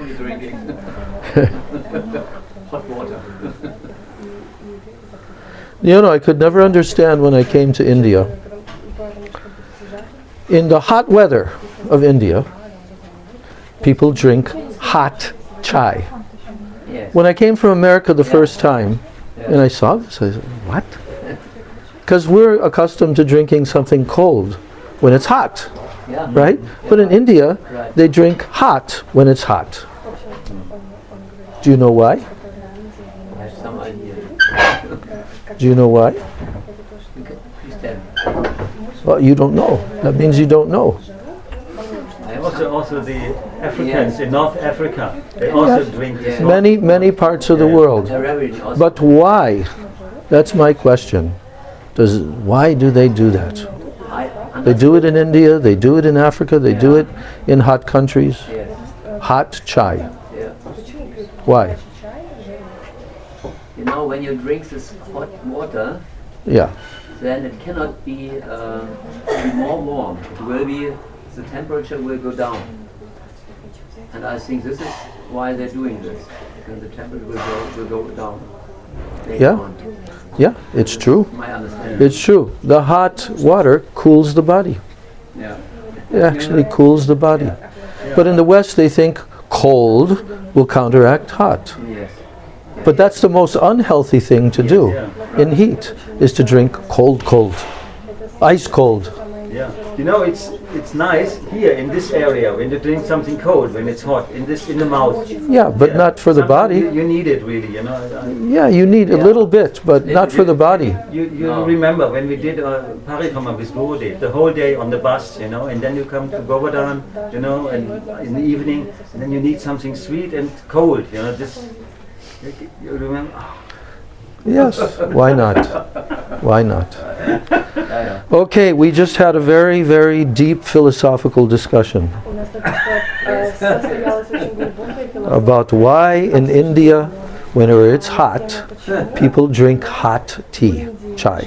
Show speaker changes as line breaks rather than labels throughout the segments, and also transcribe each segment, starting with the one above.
only drinking hot water.
You know, I could never understand when I came to India. In the hot weather of India, people drink hot chai.
Yes.
When I came from America the first time, and I saw this, I said, what? Because we're accustomed to drinking something cold when it's hot,
Yeah.
right? But in India,
Right.
they drink hot when it's hot. Do you know why?
I have some idea.
Do you know why?
Please tell me.
Well, you don't know. That means you don't know.
I have
Also the Africans
Yes.
in North Africa, they also drink this.
Yeah.
Many parts of the world.
They're very rich also.
But why? That's my question. Why do they do that?
I
They do it in India, they do it in Africa, they do it in hot countries.
Yes.
Hot chai.
Yeah.
Why?
You know, when you drink this hot water,
Yeah.
then it cannot be more warm. It will be, the temperature will go down. And I think this is why they're doing this. Because the temperature will go down. later
Yeah.
on.
Yeah, it's true.
My understanding.
It's true. The hot water cools the body.
Yeah.
It actually cools the body. But in the West, they think cold will counteract hot.
Yes.
But that's the most unhealthy thing to do in heat, is to drink cold. Ice cold.
Yeah, you know, it's nice here in this area when you drink something cold, when it's hot, in the mouth.
Yeah, but not for the
Something
body.
You need it really, you know.
Yeah, you need a little bit, but not for the body.
You
No.
remember when we did Parikrama with Gurudev, the whole day on the bus, you know, and then you come to Govardhan, you know, and in the evening, and then you need something sweet and cold, you know. This, you remember?
Yes, why not? Why not?
Yeah.
Okay, we just had a very deep philosophical discussion
У нас только что состоялась очень глубокая философия.
about why in India, whenever it's hot, people drink hot tea, chai.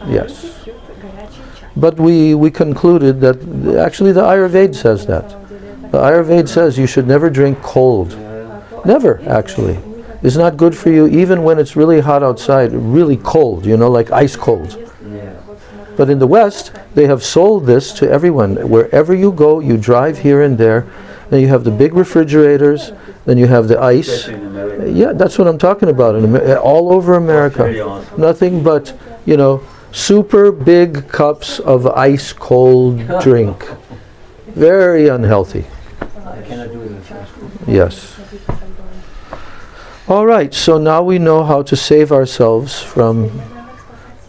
Yes. But we concluded that actually the Ayurveda says that. The Ayurveda says you should never drink cold. Never, actually. It's not good for you even when it's really hot outside, really cold, you know, like ice cold.
Yeah.
But in the West, they have sold this to everyone. Wherever you go, you drive here and there, and you have the big refrigerators, then you have the ice.
Especially in America.
Yeah, that's what I'm talking about. All over
Very
America.
awesome.
Nothing but, you know, super big cups of ice cold drink. Very unhealthy.
I cannot do this.
Yes. All right, so now we know how to save ourselves from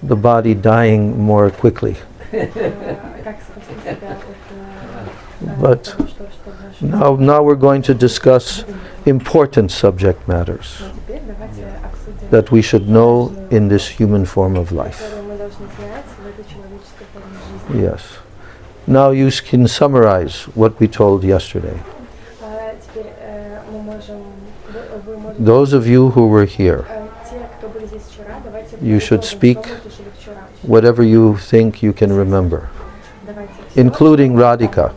the body dying more quickly.
Как спасти себя от
But
того, что наш...
now we're going to discuss important subject matters
Но теперь давайте обсудим,
that we should know in this human form of life.
которые мы должны знать в этой человеческой форме жизни.
Yes. Now you can summarize what we told yesterday.
Теперь мы можем... Вы можете...
Those of you who were here,
Те, кто были здесь вчера, давайте...
You should speak
что мы слышали вчера.
whatever you think you can remember,
Давайте все,
including Radhika.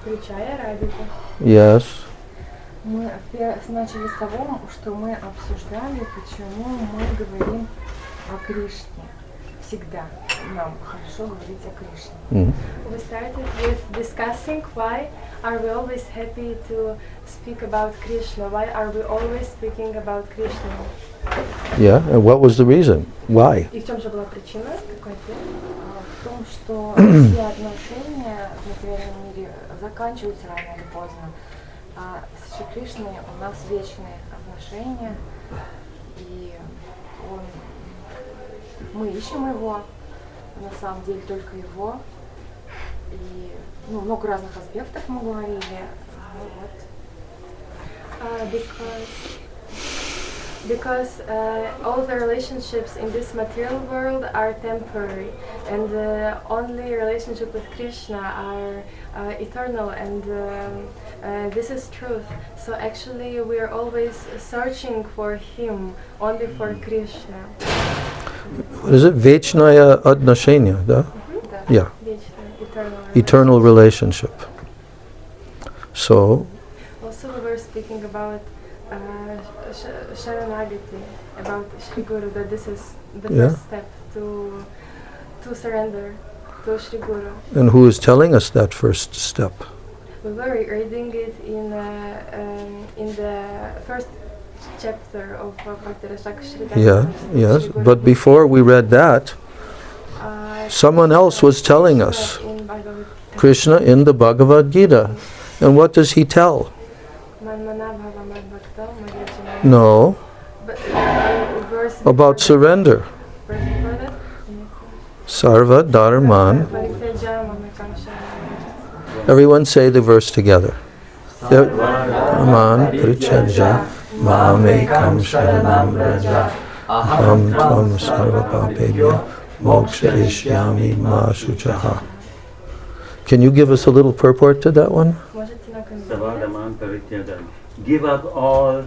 включая Радику.
Yes.
Мы начали с того, что мы обсуждали, почему мы говорим о Кришне. Всегда нам хорошо говорить о Кришне.
Mhm.
We started with discussing why are we always happy to speak about Krishna? Why are we always speaking about Krishna?
Yeah, and what was the reason? Why?
И в чем же была причина? Какой ответ? В том, что все отношения в материальном мире заканчиваются рано или поздно. А с Шри Кришной у нас вечные отношения, и мы ищем его, на самом деле только его. И много разных аспектов мы говорили.
Because all the relationships in this material world are temporary, and the only relationship with Krishna are eternal, and this is truth. So actually we are always searching for him, only for Krishna.
What is it? Vechnaya Adnashenya, да? Yeah,
Вечная, eternal.
eternal relationship. So,
also we were speaking about Sharanagati, about Shri Guru, that this is the
Yeah.
first step to surrender to Shri Guru.
And who is telling us that first step?
We were reading it in the first chapter of Bhakti Rasaka Shri
Yeah, yes.
Shri Guru.
But before we read that, someone else was telling us.
In Bhagavad
Krishna in the Bhagavad Gita. And what does he tell?
Manmana Bhava Madbhakta Madhyajana.
No,
But verse
about
before
surrender.
that- verse before that?
Sarva Dharman.
Parityaja Mamekam Sharanam.
Everyone say the verse together. Dharman Parityajya Mamekam Sharanam Vraja Aham Tvam Sarva Papebhyo Moksharishyami Ma Shuchaha. Can you give us a little purport to that one?
Можете на конец.
Savadaman Parityaja. Give up all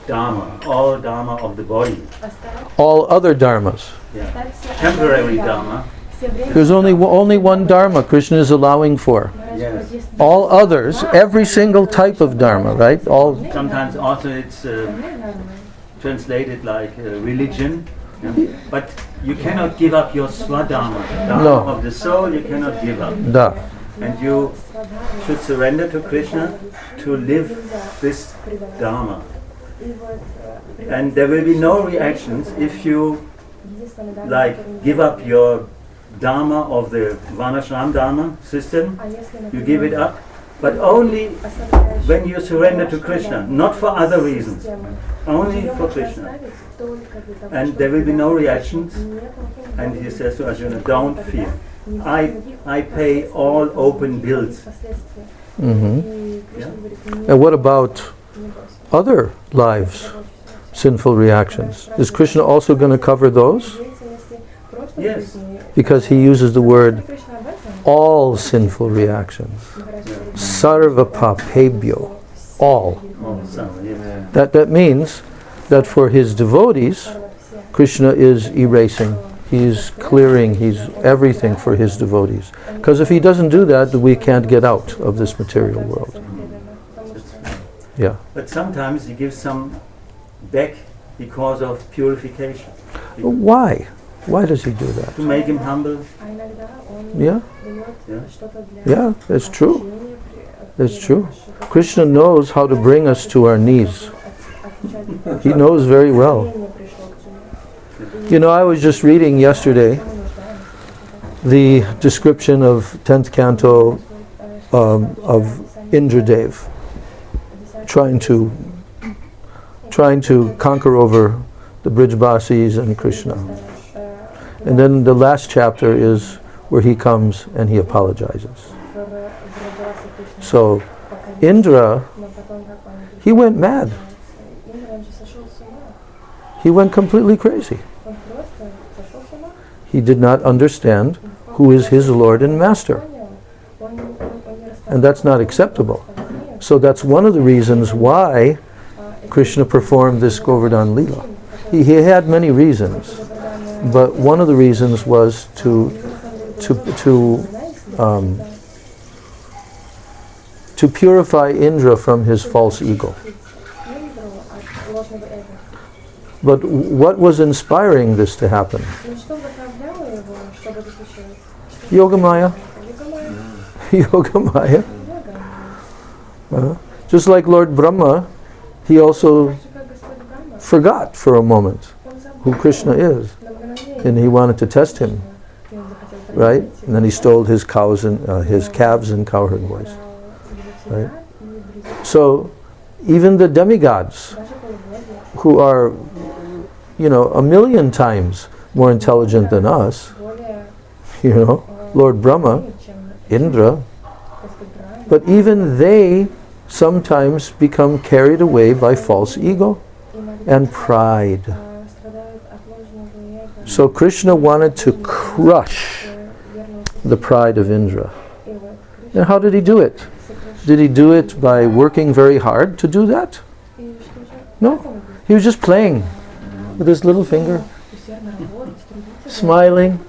dharma of the body.
Оставь
All other dharmas.
Yeah.
все
Temporary
остальные
dharma.
Все время.
There's only one dharma Krishna is allowing for.
Yes.
All others, every single type of dharma, right? All.
Sometimes also it's translated like religion. Yeah. But you cannot give up your swadharma. Dharma
No.
of the soul you cannot give up.
Da.
And you should surrender to Krishna to live this dharma. And there will be no reactions if you like give up your dharma of the Varnashram dharma system. You give it up, but only when you surrender to Krishna, not for other reasons, only for Krishna. And there will be no reactions. And he says to Arjuna, don't fear. I pay all open bills.
And what about other lives, sinful reactions? Is Krishna also going to cover those?
Yes.
Because he uses the word all sinful reactions. Sarva papebhyo. All.
Oh, so, yes.
That means that for his devotees, Krishna is erasing, he's clearing, he's everything for his devotees. Because if he doesn't do that, we can't get out of this material world. Yeah.
But sometimes he gives some back because of purification.
Why? Why does he do that?
To make him humble.
Yeah?
Yeah.
Yeah, that's true. That's true. Krishna knows how to bring us to our knees. He knows very well. You know, I was just reading yesterday the description of 10th canto of Indradev trying to conquer over the Brijbasis and Krishna. And then the last chapter is where he comes and he apologizes. So Indra, he went mad. He went completely crazy. He did not understand who is his Lord and Master. And that's not acceptable. So that's one of the reasons why Krishna performed this Govardhan Leela. He had many reasons, but one of the reasons was to purify Indra from his false ego. But what was inspiring this to happen? Yogamaya. Yogamaya. Just like Lord Brahma, he also forgot for a moment who Krishna is. And he wanted to test him. Right? And then he stole his cows and his calves and cowherd boys. Right? So even the demigods, who are, you know, 1,000,000 times more intelligent than us, you know, Lord Brahma, Indra, but even they sometimes become carried away by false ego and pride. So Krishna wanted to crush the pride of Indra. And how did he do it? Did he do it by working very hard to do that? No. He was just playing with his little finger, smiling.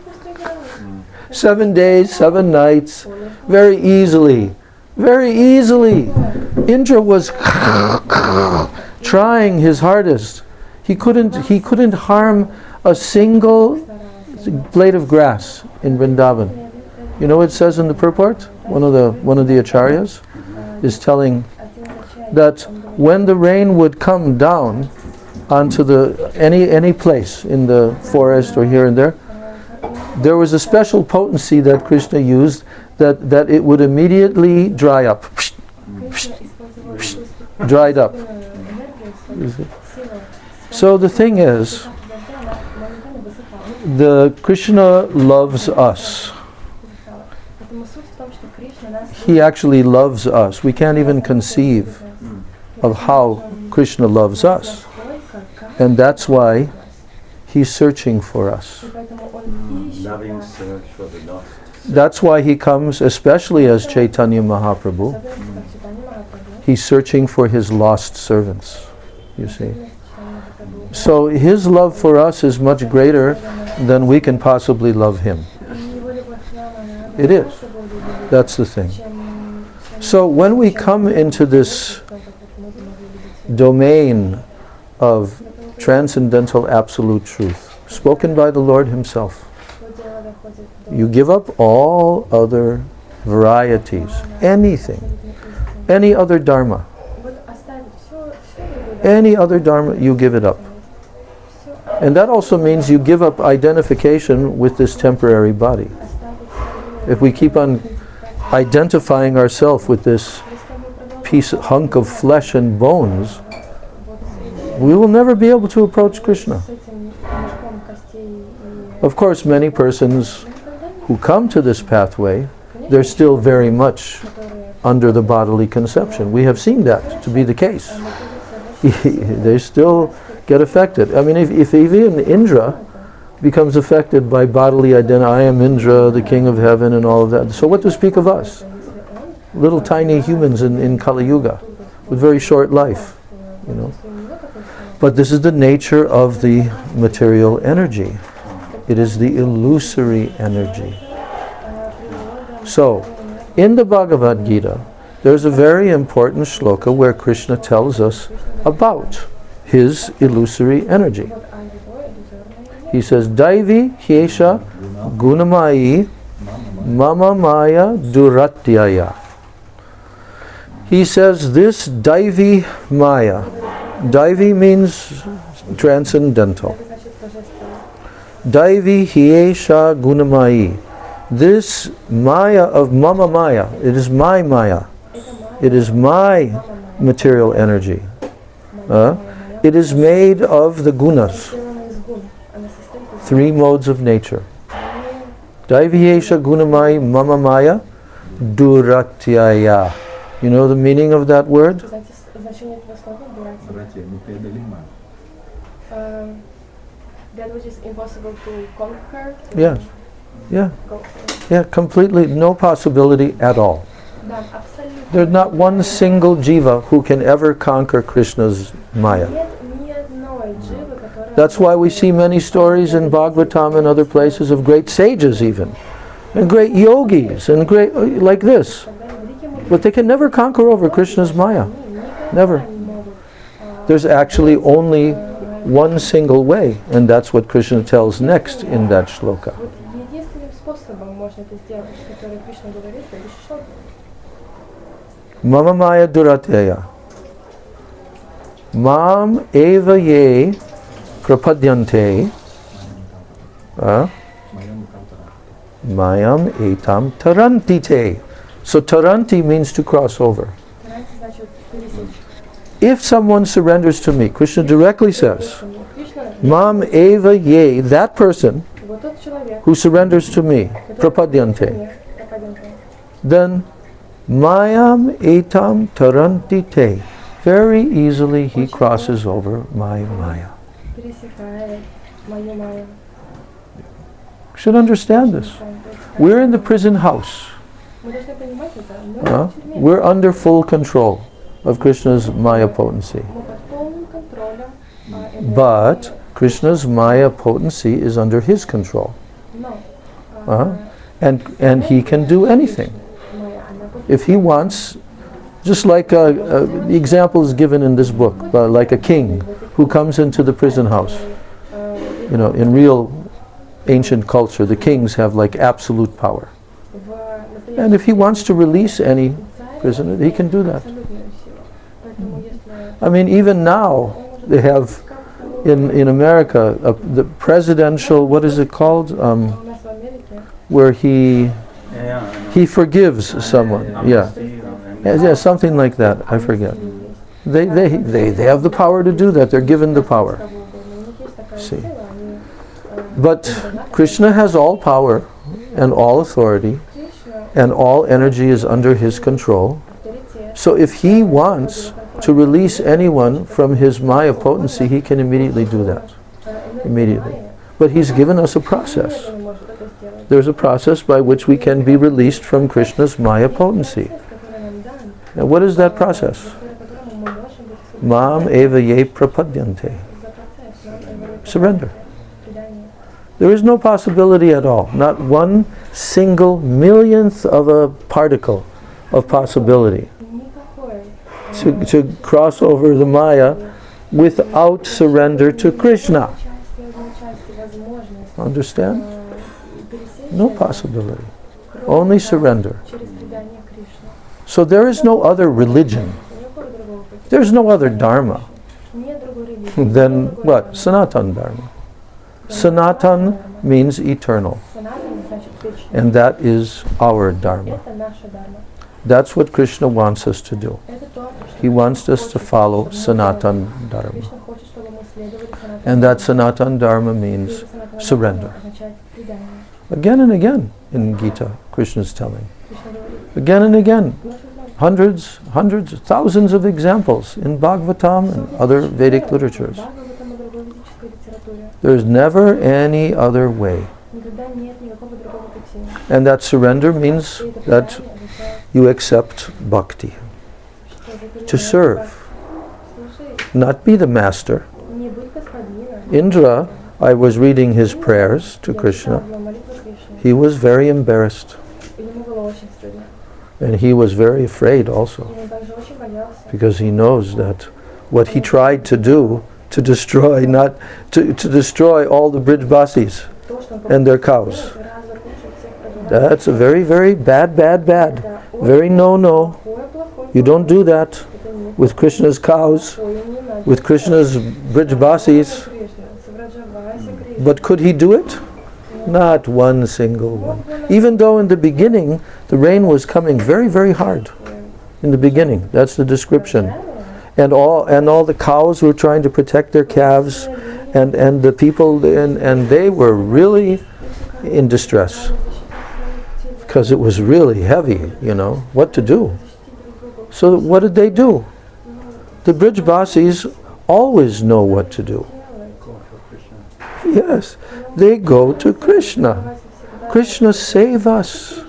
7 days, 7 nights, very easily. Very easily. Indra was trying his hardest. He couldn't harm a single blade of grass in Vrindavan. You know what it says in the purport? One of the acharyas is telling that when the rain would come down onto any place in the forest or here and there was a special potency that Krishna used that it would immediately dry up. Dried up. So the thing is, the Krishna loves us. He actually loves us. We can't even conceive of how Krishna loves us. And that's why He's searching for us.
Loving search for the lost.
That's why He comes, especially as Chaitanya Mahaprabhu. He's searching for His lost servants, you see. So His love for us is much greater than we can possibly love Him. It is. That's the thing. So when we come into this domain of transcendental absolute truth, spoken by the Lord Himself, you give up all other varieties, anything, any other dharma. Any other dharma, you give it up. And that also means you give up identification with this temporary body. If we keep on identifying ourselves with this hunk of flesh and bones, we will never be able to approach Krishna. Of course, many persons who come to this pathway, they're still very much under the bodily conception. We have seen that to be the case. They still get affected. I mean, if even Indra becomes affected by bodily identity, I am Indra, the king of heaven, and all of that. So what to speak of us? Little tiny humans in Kali Yuga with very short life, you know. But this is the nature of the material energy. It is the illusory energy. So, in the Bhagavad Gita, there's a very important shloka where Krishna tells us about his illusory energy. He says, Daivi hyesha gunamayi mama maya duratyaya. He says this Daivi Maya. Daivi means transcendental. Daivi hyesha gunamayi. This Maya of Mama Maya, it is my Maya. It is my material energy. It is made of the gunas, 3 modes of nature. Daiviyesha gunamai mama maya duratyaya. You know the meaning of that word?
That which is impossible to conquer.
Yes. Yeah, completely no possibility at all. There's not one single jiva who can ever conquer Krishna's Maya. That's why we see many stories in Bhagavatam and other places of great sages even, and great yogis, and great, like this. But they can never conquer over Krishna's Maya. Never. There's actually only one single way, and that's what Krishna tells next in that shloka. Mama Maya Duratyaya. Mam eva ye prapadyante. Mayam etam tarantite. So taranti means to cross over. If someone surrenders to me, Krishna directly says, Mam eva ye, that person who surrenders to me, prapadyante, then Mayam etam tarantite. Very easily he crosses over my Maya. You should understand this. We're in the prison house. We're under full control of Krishna's Maya potency. But Krishna's Maya potency is under his control. And he can do anything. If he wants Just like the example is given in this book, like a king who comes into the prison house. You know, in real ancient culture, the kings have like absolute power. And if he wants to release any prisoner, he can do that. I mean, even now, they have in America the presidential, what is it called? Where he forgives someone. Yeah. Yeah, something like that. I forget. They have the power to do that. They're given the power. See. But Krishna has all power and all authority, and all energy is under his control. So if he wants to release anyone from his Maya potency, he can immediately do that. Immediately. But he's given us a process. There's a process by which we can be released from Krishna's Maya potency. Now what is that process? Mam eva ye prapadyante. Surrender. There is no possibility at all, not one single millionth of a particle of possibility to cross over the Maya without surrender to Krishna. Understand? No possibility. Only surrender. So there is no other religion. There's no other Dharma than what? Sanatana Dharma. Sanatan means eternal. And that is our Dharma. That's what Krishna wants us to do. He wants us to follow Sanatana Dharma. And that Sanatana Dharma means surrender. Again and again in Gita, Krishna is telling. Again and again. Hundreds, thousands of examples in Bhagavatam and other Vedic literatures. There is never any other way. And that surrender means that you accept bhakti. To serve. Not be the master. Indra, I was reading his prayers to Krishna. He was very embarrassed. And he was very afraid also. Because he knows that what he tried to do, to destroy all the Brijbasis and their cows. That's a very, very bad. Very no. You don't do that with Krishna's cows, with Krishna's Brijbasis. But could he do it? Not one single one. Even though in the beginning the rain was coming very, very hard. In the beginning, that's the description. And all the cows were trying to protect their calves, and the people and they were really in distress because it was really heavy. You know what to do. So what did they do? The Brijbasis always know what to do. Yes, they go to Krishna. Krishna, save us.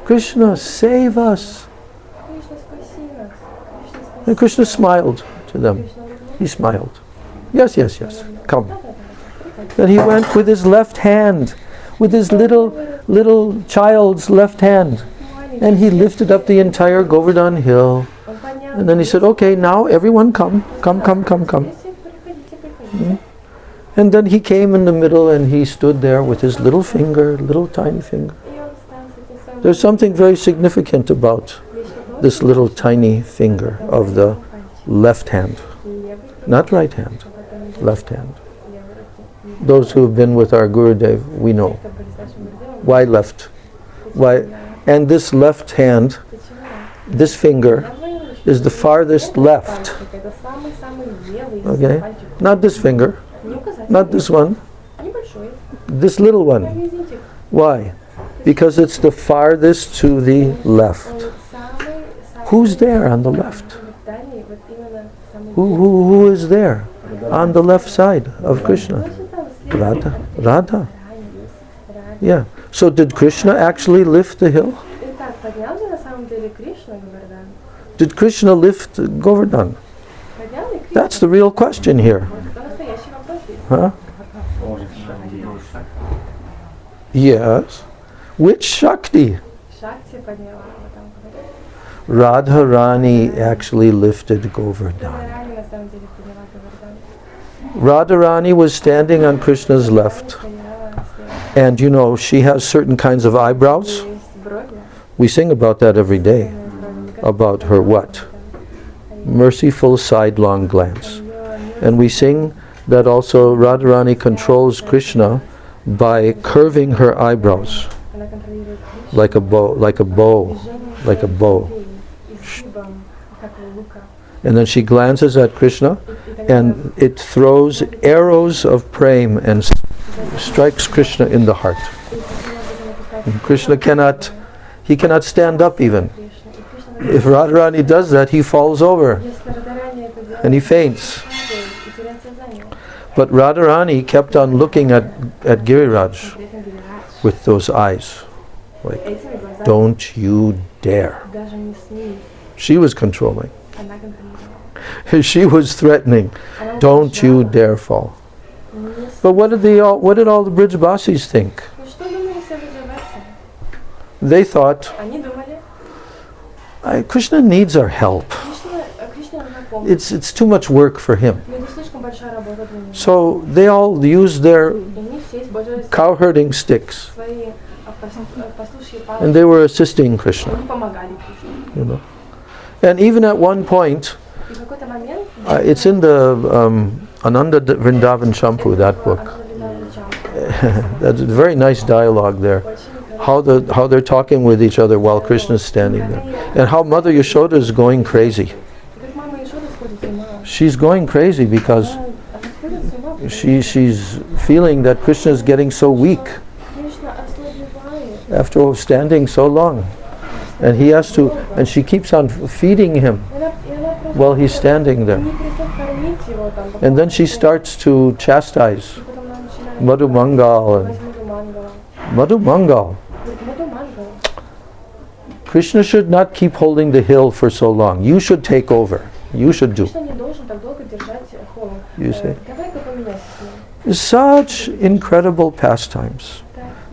Krishna, save us. And Krishna smiled to them. He smiled. Yes, come. Then he went with his left hand, with his little child's left hand, and he lifted up the entire Govardhan hill. And then he said, okay, now everyone come. And then he came in the middle and he stood there with his little tiny finger. There's something very significant about this little tiny finger of the left hand. Not right hand, left hand. Those who have been with our Gurudev, we know. Why left? Why? And this left hand, this finger, is the farthest left. Okay? Not this finger. Not this one. This little one. Why? Because it's the farthest to the left. Who's there on the left? Who is there on the left side of Krishna? Radha. Yeah. So did Krishna actually lift the hill? Did Krishna lift Govardhan? That's the real question here. Huh? Yes. Which Shakti? Radharani actually lifted Govardhan.
Радхарани на самом деле подняла Говардан.
Radharani was standing on Krishna's left,
Стояла слева.
and you know, she has certain kinds of eyebrows.
Есть брови.
We sing about that every day, about her what? Merciful sidelong glance. And we sing that also Radharani controls Krishna by curving her eyebrows
Она контролирует Кришну.
like a bow, like a bow, like a bow.
Изгибом, как у лука.
And then she glances at Krishna,
И тогда
and it throws arrows of prema and strikes Krishna in the heart. And Krishna cannot, he cannot stand up even. If Radharani does that, he falls over
Если Радхарани это делает,
and he faints.
и теряет сознание.
But Radharani kept on looking at Giriraj
При этом Гирирадж
with those eyes. Like,
этими глазами
don't you dare.
даже не смей.
She was controlling.
Она контролировала.
She was threatening.
Она
Don't you
угрожала.
dare fall.
Не с-
But what did all the Brijbasis think?
Ну что думали все бриджаваси?
They thought,
Они думали,
Krishna needs our help.
Кришне нужна помощь.
It's too much work for him.
Это слишком большая работа для него.
So they all used their
И они все использовали
cow herding sticks,
свои пастушьи
and
палки.
they were assisting Krishna,
Они помогали Кришне.
you know. And even at one point,
И в какой-то момент
it's in the Ananda Vrindavan Champu, that book. That's a very nice dialogue there. How they're talking with each other while Krishna's standing there, and how Mother Yashoda is going crazy.
Как мама Ишода сходит с ума.
She's going crazy because
Она сходит с ума, потому что
she's feeling that Krishna is getting so weak
Кришна ослабевает.
after standing so long, and and she keeps on feeding him
И она просто
while he's standing there,
не перестает кормить его там. пока
and then
он
she
сидит.
starts to chastise
И потом она начинает
Madhu Mangal and
Возьму Манго.
Madhu Mangal.
Буду Манго.
Krishna should not keep holding the hill for so long. You should take over. You should do.
Кришна не должен так долго держать холм.
You say.
Давай-ка поменяйся с ним.
Such incredible pastimes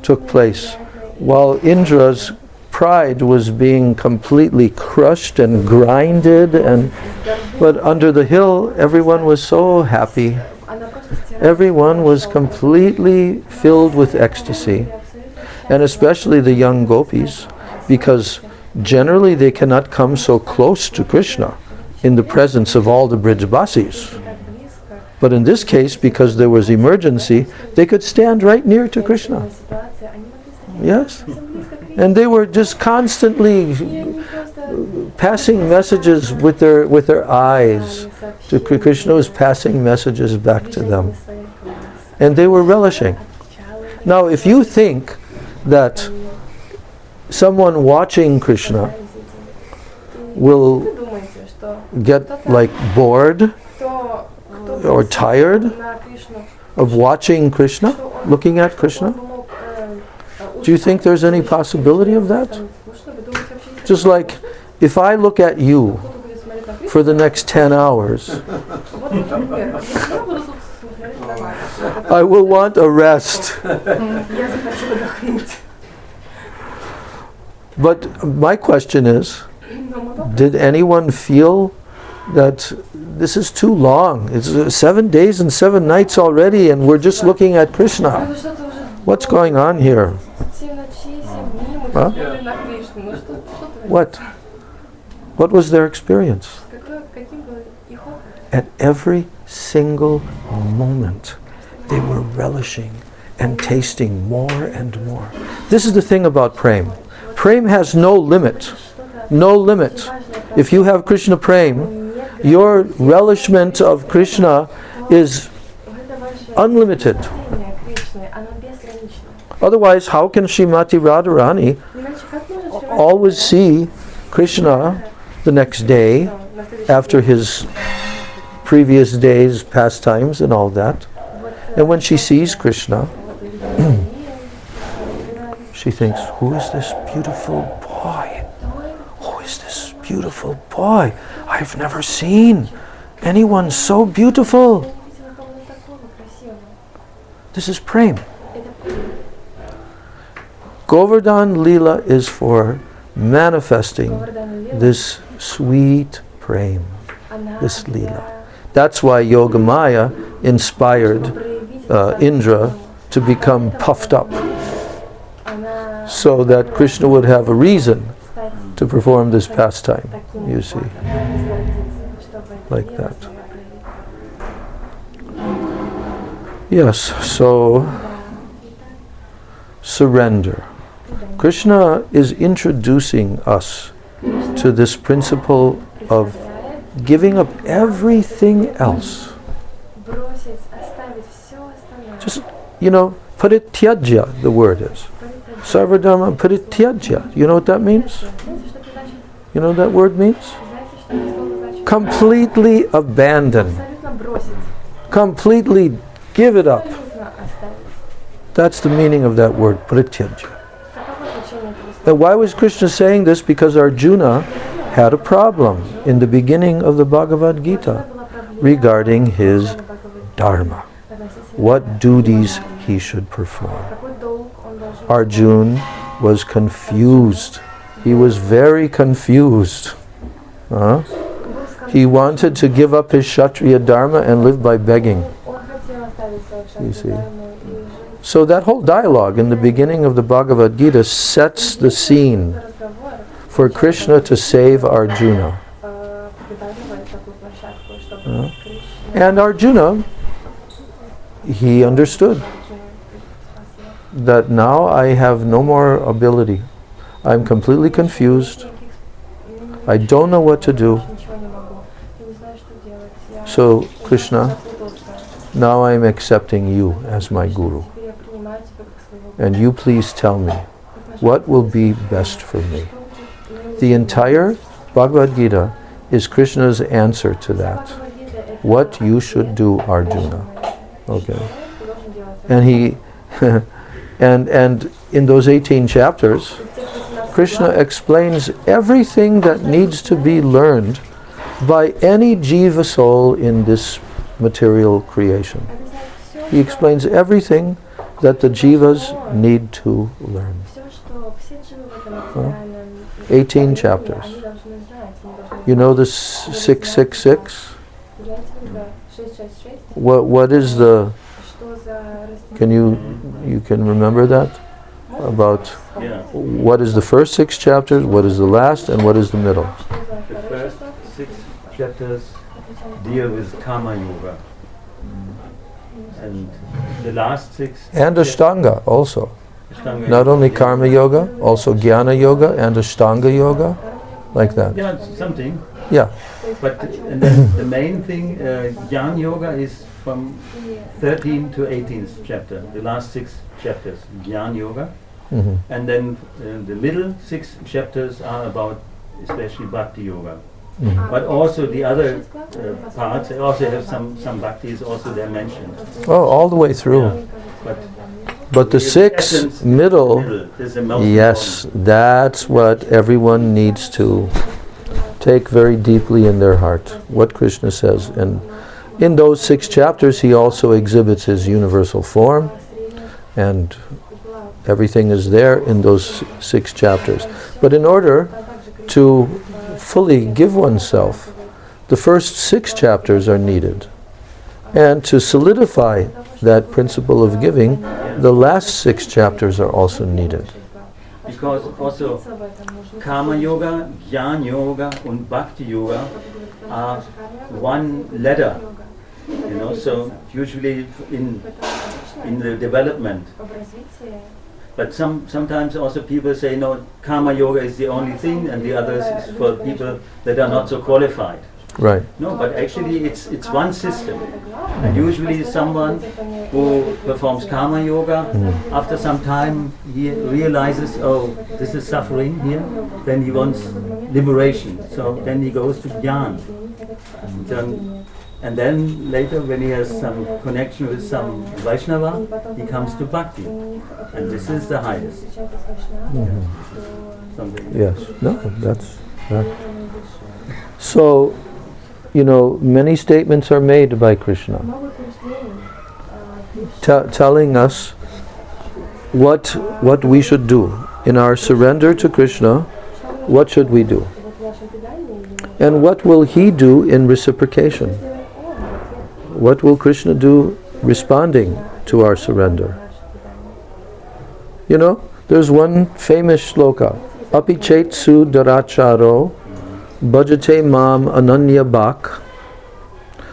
took place while Indra's pride was being completely crushed and grinded, but under the hill everyone was so happy.
Она просто стирает.
Everyone was completely filled with ecstasy, and especially the young gopis, because generally they cannot come so close to Krishna in the presence of all the Brijbasis. But in this case, because there was emergency, they could stand right near to Krishna. Yes? And they were just constantly passing messages with their eyes. Krishna was passing messages back to them. And they were relishing. Now, if you think that someone watching Krishna will
Думаете, что
get like bored
кто
or tired
на Кришну,
of watching Krishna, looking at Krishna?
он бы мог,
Do you think there's any possibility of that?
станет скучно, вы думаете, вообще
Just like if I look at you
кто-то будет смотреть на Кришну?
for the next 10 hours,
Вот, например, если я буду тут смотреть на вас,
I will want a rest.
я захочу отдохнуть.
But my question is,
Но мой вопрос,
did anyone feel that this is too long? It's 7 days and 7 nights already, and we're just looking at Krishna.
ну что-то уже
What's going on here?
7 ночей, 7 дней мы
А?
смотрели на Кришну. Ну что творится?
What? What was their experience?
Каким был их опыт?
At every single moment, they were relishing and tasting more and more. This is the thing about Prem. Prem has no limit. No limit. If you have Krishna Prem, your relishment of Krishna is
Это ваше
unlimited.
чтение Кришны, оно безгранично.
Otherwise, how can Srimati Radharani
Иначе как может Шримати
always see Krishna the next day
на следующий
after his previous days' pastimes and all that? And when she sees Krishna, she thinks, who is this beautiful boy? Who is this beautiful boy? I've never seen anyone so beautiful.
видела кого-то такого красивого.
This is Prem.
Это
Govardhan Leela is for manifesting
Говардану лила,
this sweet prema,
она
this
для
lila. That's why Yogamaya inspired
проявить
Indra to become puffed up,
она
so that Krishna would have a reason
стать
to perform this pastime.
таким
You see,
чтобы
like
это
that.
дело
Yes, so surrender. Krishna is introducing us to this principle of giving up everything else.
бросить, оставить все остальное.
Just, parityajya, the word is. Sarvadharma parityajya. You know what that means?
Знаете, что это значит?
You know what that word means?
Знаете, что это слово значит?
Completely abandon.
Абсолютно бросить,
Completely give it up.
абсолютно оставить.
That's the meaning of that word, parityajya.
Каково значение этого слова?
And why was Krishna saying this? Because Arjuna had a problem in the beginning of the Bhagavad Gita regarding his dharma, what duties he should perform.
Какой долг он должен
Arjuna was confused. He was very confused. He wanted to give up his Kshatriya dharma and live by begging.
Он хотел оставить свою
You see.
кшатрию и жить
So that whole dialogue in the beginning of the Bhagavad Gita sets the scene
разговор,
for Krishna to save Arjuna.
приготавливает такую площадку, чтобы Кришна
And Arjuna, he understood that now I have no more ability. I'm completely confused. I don't know what to do.
ничего не могу. Я не знаю, что делать. Я
So, Krishna,
запутался.
now I'm accepting you as my guru.
Теперь я принимаю тебя как своего
And you please tell me what will be best for me. The entire Bhagavad Gita is Krishna's answer to that. What you should do, Arjuna. Okay. And he and in those 18 chapters, Krishna explains everything that needs to be learned by any jiva soul in this material creation. He explains everything that the jivas need to learn. 18 chapters. You know the 666? What is the, you can remember that? About
Yeah.
what is the first 6 chapters, what is the last, and what is the middle?
The first 6 chapters deal with Karma Yoga. And the last 6...
And Ashtanga also.
Ashtanga
Not only Karma Yoga, also Jnana Yoga and Ashtanga Yoga, like that.
Yeah, something.
Yeah.
But and then the main thing, Jnana Yoga is from 13 to 18th chapter, the last 6 chapters, Jnana Yoga.
Mhm.
And then the middle 6 chapters are about especially Bhakti Yoga.
Mhm.
But also the other parts, they also have some Bhakti is also there mentioned.
Oh, all the way through.
But
But the 6
essence,
middle,
is the most
yes, that's what everyone needs to take very deeply in their heart, what Krishna says. And in those 6 chapters, he also exhibits his universal form, and everything is there in those 6 chapters. But in order to fully give oneself, the first 6 chapters are needed. And to solidify that principle of giving, the last 6 chapters are also needed.
Because also Karma Yoga, Jnana Yoga and Bhakti Yoga are one ladder. You know, so usually in the development. But sometimes also people say, no, Karma Yoga is the only thing and the others is for people that are not so qualified.
Right.
No, but actually it's one system. And usually someone who performs Karma Yoga, after some time he realizes, oh, this is suffering here, then he wants liberation. So then he goes to Jnana. And then later when he has some connection with some Vaishnava, he comes to Bhakti. And this is the highest. Something.
Yes. No, that's that. So, many statements are made by Krishna, telling us what we should do. In our surrender to Krishna, what should we do?
Вот ваше кидание или
And what will he do in reciprocation?
сделать он, вот
What will Krishna do responding to our surrender?
наше кидание.
You know, there's one famous shloka. Api chetsu daracharo bhajate mam ananya bhak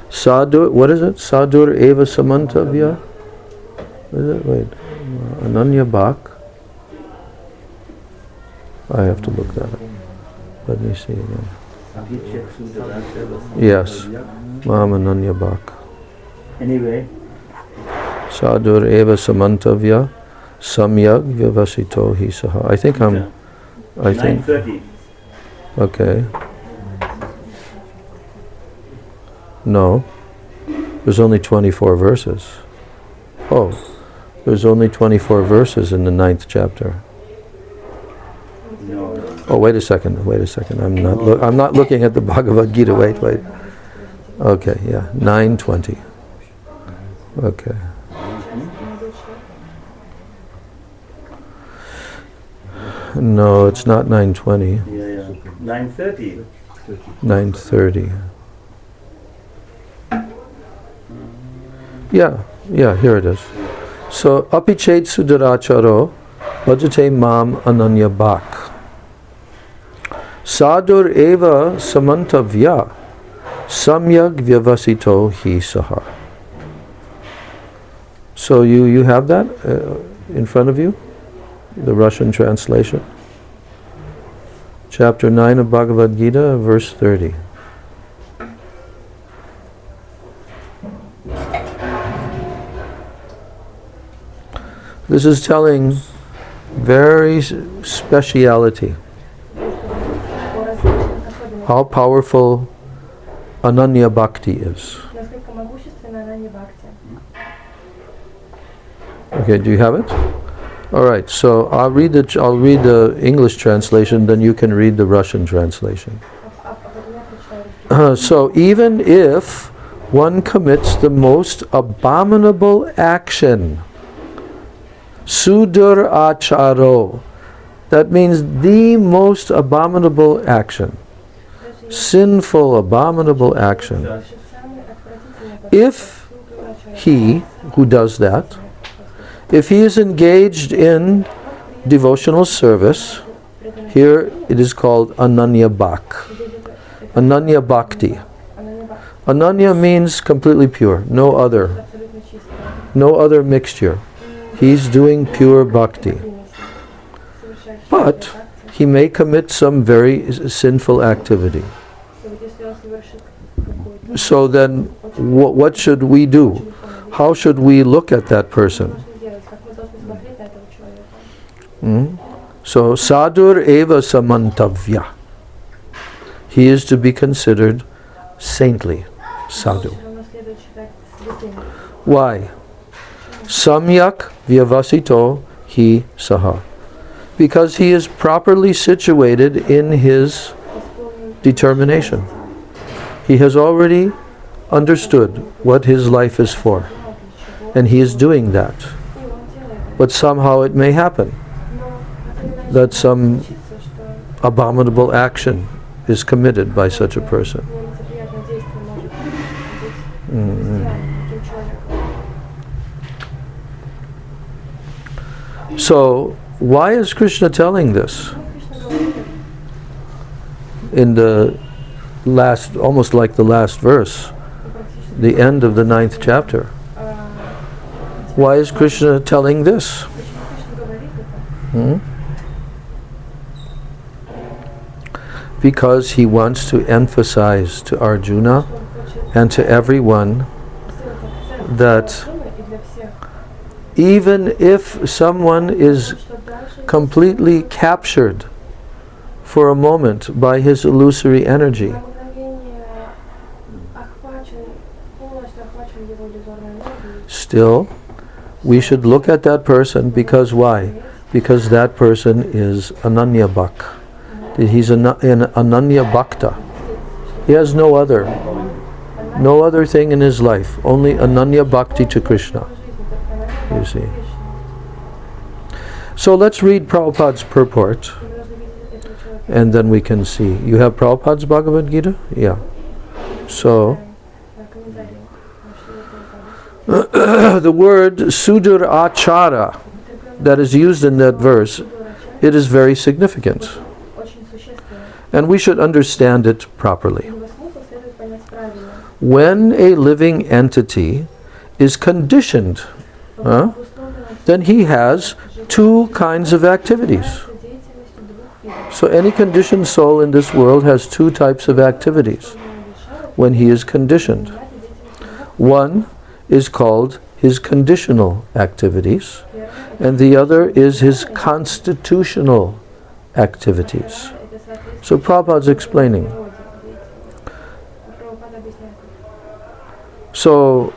sadur, what is it? Sadur eva samantavya? What is it? Wait. Ananya bhak? I have to look that up. Let me see again. Yes. Mam ananya bhak.
Anyway,
Sadur eva samantavya samyag vyavasito hi saha. I think
9:30.
Okay. No. There's only 24 verses. Oh. There's only 24 verses in the 9th chapter.
No.
Oh, wait a second. I'm not looking at the Bhagavad Gita. Wait. Okay, yeah. 9:20. Okay. No, it's not 9:20.
Yeah. 9:30.
9:30. Yeah, here it is. So, apichet sudaracharo bhajate mam ananya bhak. Sadur eva samantavya samyag vyavasito hi saha. So you have that in front of you? The Russian translation? Chapter 9 of Bhagavad Gita, verse 30. This is telling very speciality, how powerful Ananya Bhakti is.
Насколько могущественна Ананья Бхакти.
Okay, do you have it? All right, so I'll read the English translation, then you can read the Russian translation. So even if one commits the most abominable action, sudur acharo, that means the most abominable action, sinful, abominable action. If he who does that, if he is engaged in devotional service, here it is called Ananya Ananya Bhakti. Ananya means completely pure, no other mixture. He's doing pure bhakti. But he may commit some very sinful activity. So then, what should we do? How should we look at that person? So, sadur eva samantavya. He is to be considered saintly, sadhu. Why? Samyak vyavasito hi saha. Because he is properly situated in his determination. He has already understood what his life is for. And he is doing that. But somehow it may happen that some abominable action is committed by such a person. So, why is Krishna telling this? In the last, almost like the last verse, the end of the 9th chapter. Why is Krishna telling this? Because he wants to emphasize to Arjuna and to everyone that even if someone is completely captured for a moment by his illusory energy, still we should look at that person, because why? Because that person is Ananya Bhak. He's an Ananya Bhakta. He has no other thing in his life, only Ananya Bhakti to Krishna. You see. So let's read Prabhupada's purport. and then we can see. You have Prabhupada's Bhagavad Gita? Yeah. So, the word Sudur Achara that is used in that verse, it is very significant.
очень существенно.
And we should understand it properly.
Его смысл следует понять правильно.
When a living entity is conditioned, then he has two kinds of activities.
Деятельностью двух видов.
So any conditioned soul in this world has two types of activities when he is conditioned. One is called his conditional activities, and the other is his constitutional activities. So Prabhupada's explaining. So,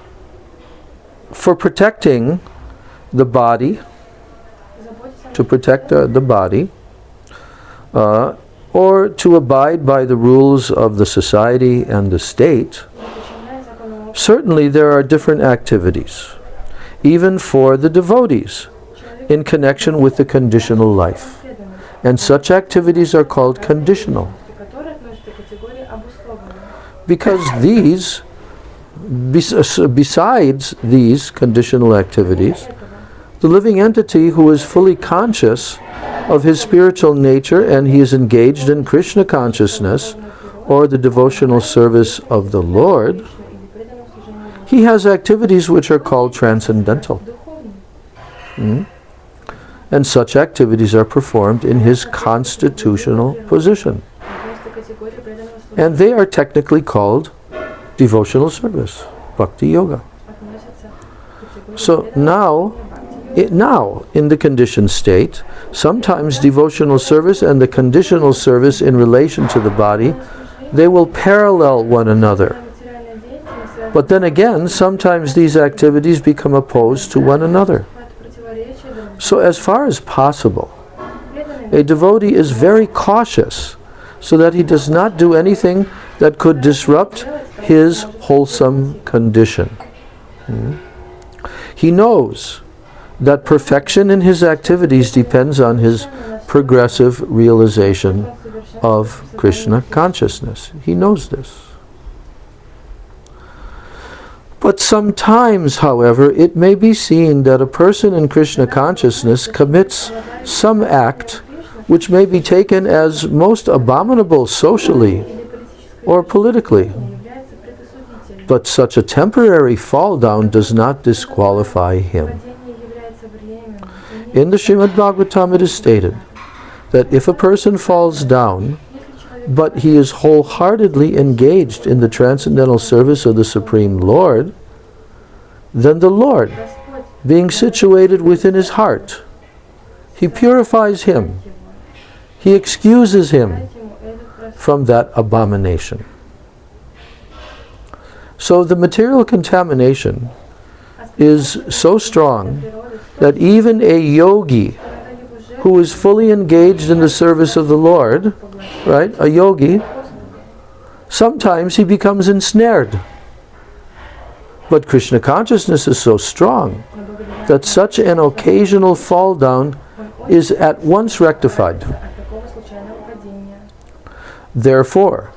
for protecting the body, to protect the body, or to abide by the rules of the society and the state, certainly there are different activities, even for the devotees, in connection with the conditional life. And such activities are called conditional. Because these, besides these conditional activities, the living entity who is fully conscious of his spiritual nature and he is engaged in Krishna consciousness or the devotional service of the Lord, he has activities which are called transcendental. And such activities are performed in his constitutional position. And they are technically called devotional service, bhakti yoga. So now, in the conditioned state, sometimes devotional service and the conditional service in relation to the body, they will parallel one another. But then again, sometimes these activities become opposed to one another. So as far as possible, a devotee is very cautious so that he does not do anything that could disrupt his wholesome condition. He knows that perfection in his activities depends on his progressive realization of Krishna consciousness. He knows this. But sometimes, however, it may be seen that a person in Krishna consciousness commits some act which may be taken as most abominable socially or politically. But such a temporary fall down does not disqualify him. In the Srimad Bhagavatam it is stated that if a person falls down, but he is wholeheartedly engaged in the transcendental service of the Supreme Lord, then the Lord, being situated within his heart, he purifies him, he excuses him from that abomination. So the material contamination is so strong that even a yogi who is fully engaged in the service of the Lord, right, a yogi, sometimes he becomes ensnared. But Krishna consciousness is so strong that such an occasional fall down is at once rectified. Therefore,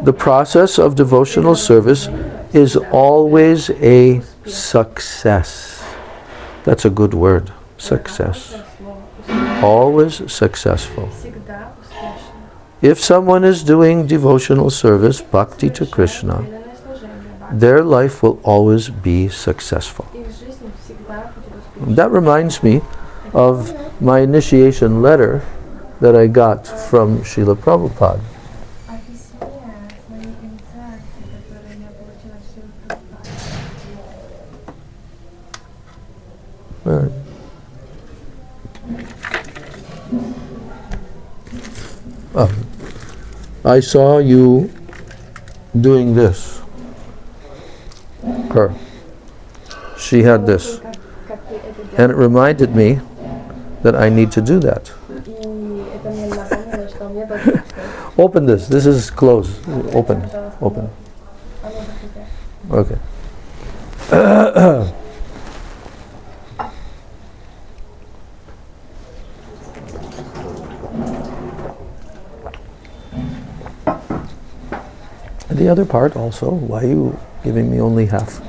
the process of devotional service is always a success. That's a good word, success. Always successful. If someone is doing devotional service, bhakti to Krishna, their life will always be successful. That reminds me of my initiation letter that I got from Srila Prabhupada. Right. I saw you doing this. Her. She had this. And it reminded me that I need to do that. Open this. This is closed. Open. Open. Okay. the other part also. Why are you giving me only half?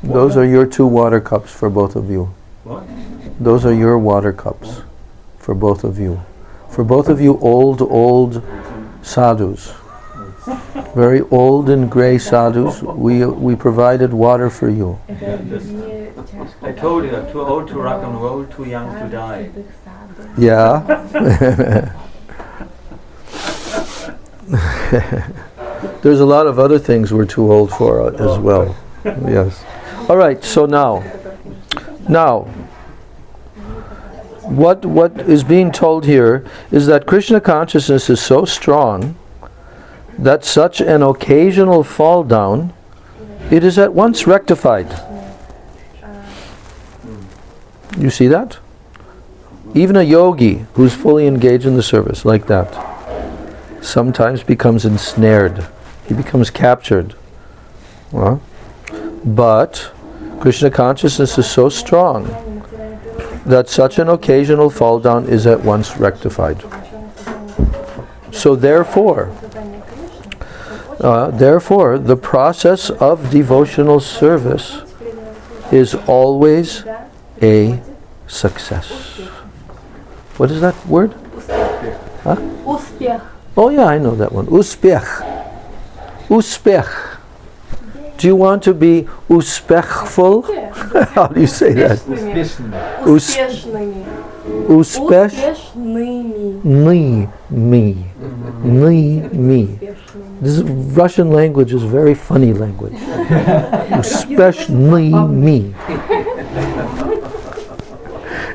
Those are your 2 water cups for both of you.
What?
Those are your water cups for both of you. For both of you old sadhus. Very old and grey sadhus. We provided water for you.
I told you, too old to rock and roll, too young to die.
Yeah. There's a lot of other things we're too old for as well. Yes. All right, so now, what is being told here is that Krishna consciousness is so strong that such an occasional fall down, it is at once rectified. You see that? Even a yogi who's fully engaged in the service like that sometimes becomes ensnared. He becomes captured. But Krishna consciousness is so strong that such an occasional fall down is at once rectified. So therefore, the process of devotional service is always a success. What is that word? Huh?
Успех.
Oh yeah, I know that one. Uspech. Uspech. Do you want to be uspechful? How do you say that?
Успешными.
Uspech.
Успешными.
Me. This Russian language is very funny language. Uspechny me.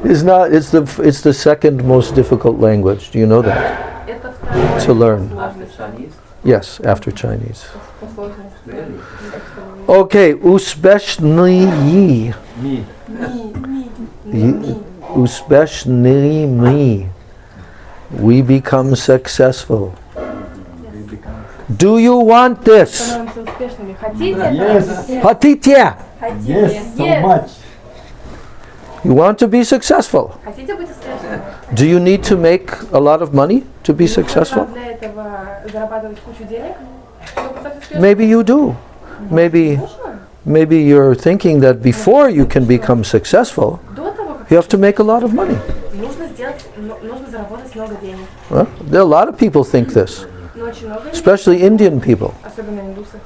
It's the second most difficult language. Do you know that? To learn.
After Chinese?
Yes, after Chinese.
Really?
Okay, uspechny
Me.
uspechny me. We become successful. Do you want this?
Становимся успешными. Хотите?
Yes.
Hatitya.
Yes, so
Yes.
much.
You want to be successful.
Хотите быть успешными?
Do you need to make a lot of money to be successful?
Для этого зарабатывать кучу денег, чтобы стать успешным?
Maybe you do. Maybe you're thinking that before you can become successful,
До того, как
you have to make a lot of money.
нужно заработать много денег.
Well, there are a lot of people think this,
Но очень много людей,
especially Indian people.
особенно индусы.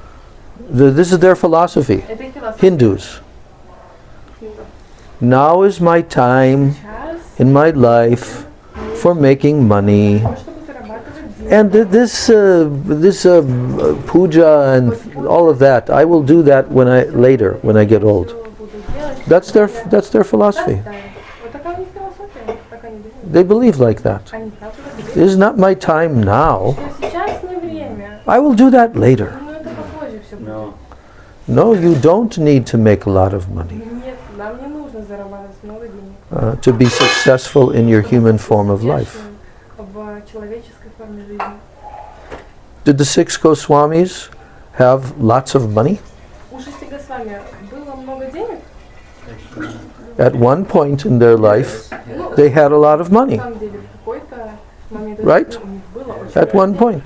This is their philosophy.
Это их философия.
Hindus. Now is my time
Сейчас,
in my life for making money.
чтобы зарабатывать деньги.
And this puja and all of that, I will do that when I get old.
Буду делать.
That's their philosophy.
Вот такая у них философия, так они думают.
They believe like that.
Они так
It
думают.
is not my time now.
Что сейчас не время.
I will do that later.
Но это попозже все будет.
No.
No, you don't need to make a lot of money
Нет, нам не нужно зарабатывать много денег.
to be successful in your human form of life.
В человеческой форме жизни.
Did the 6 Goswamis have lots of money?
У 6 Госвами было много денег.
At one point in their life,
Ну,
they had a lot of
на
money.
самом деле, в какой-то момент
Right?
у них было очень
At
много
one
денег.
point.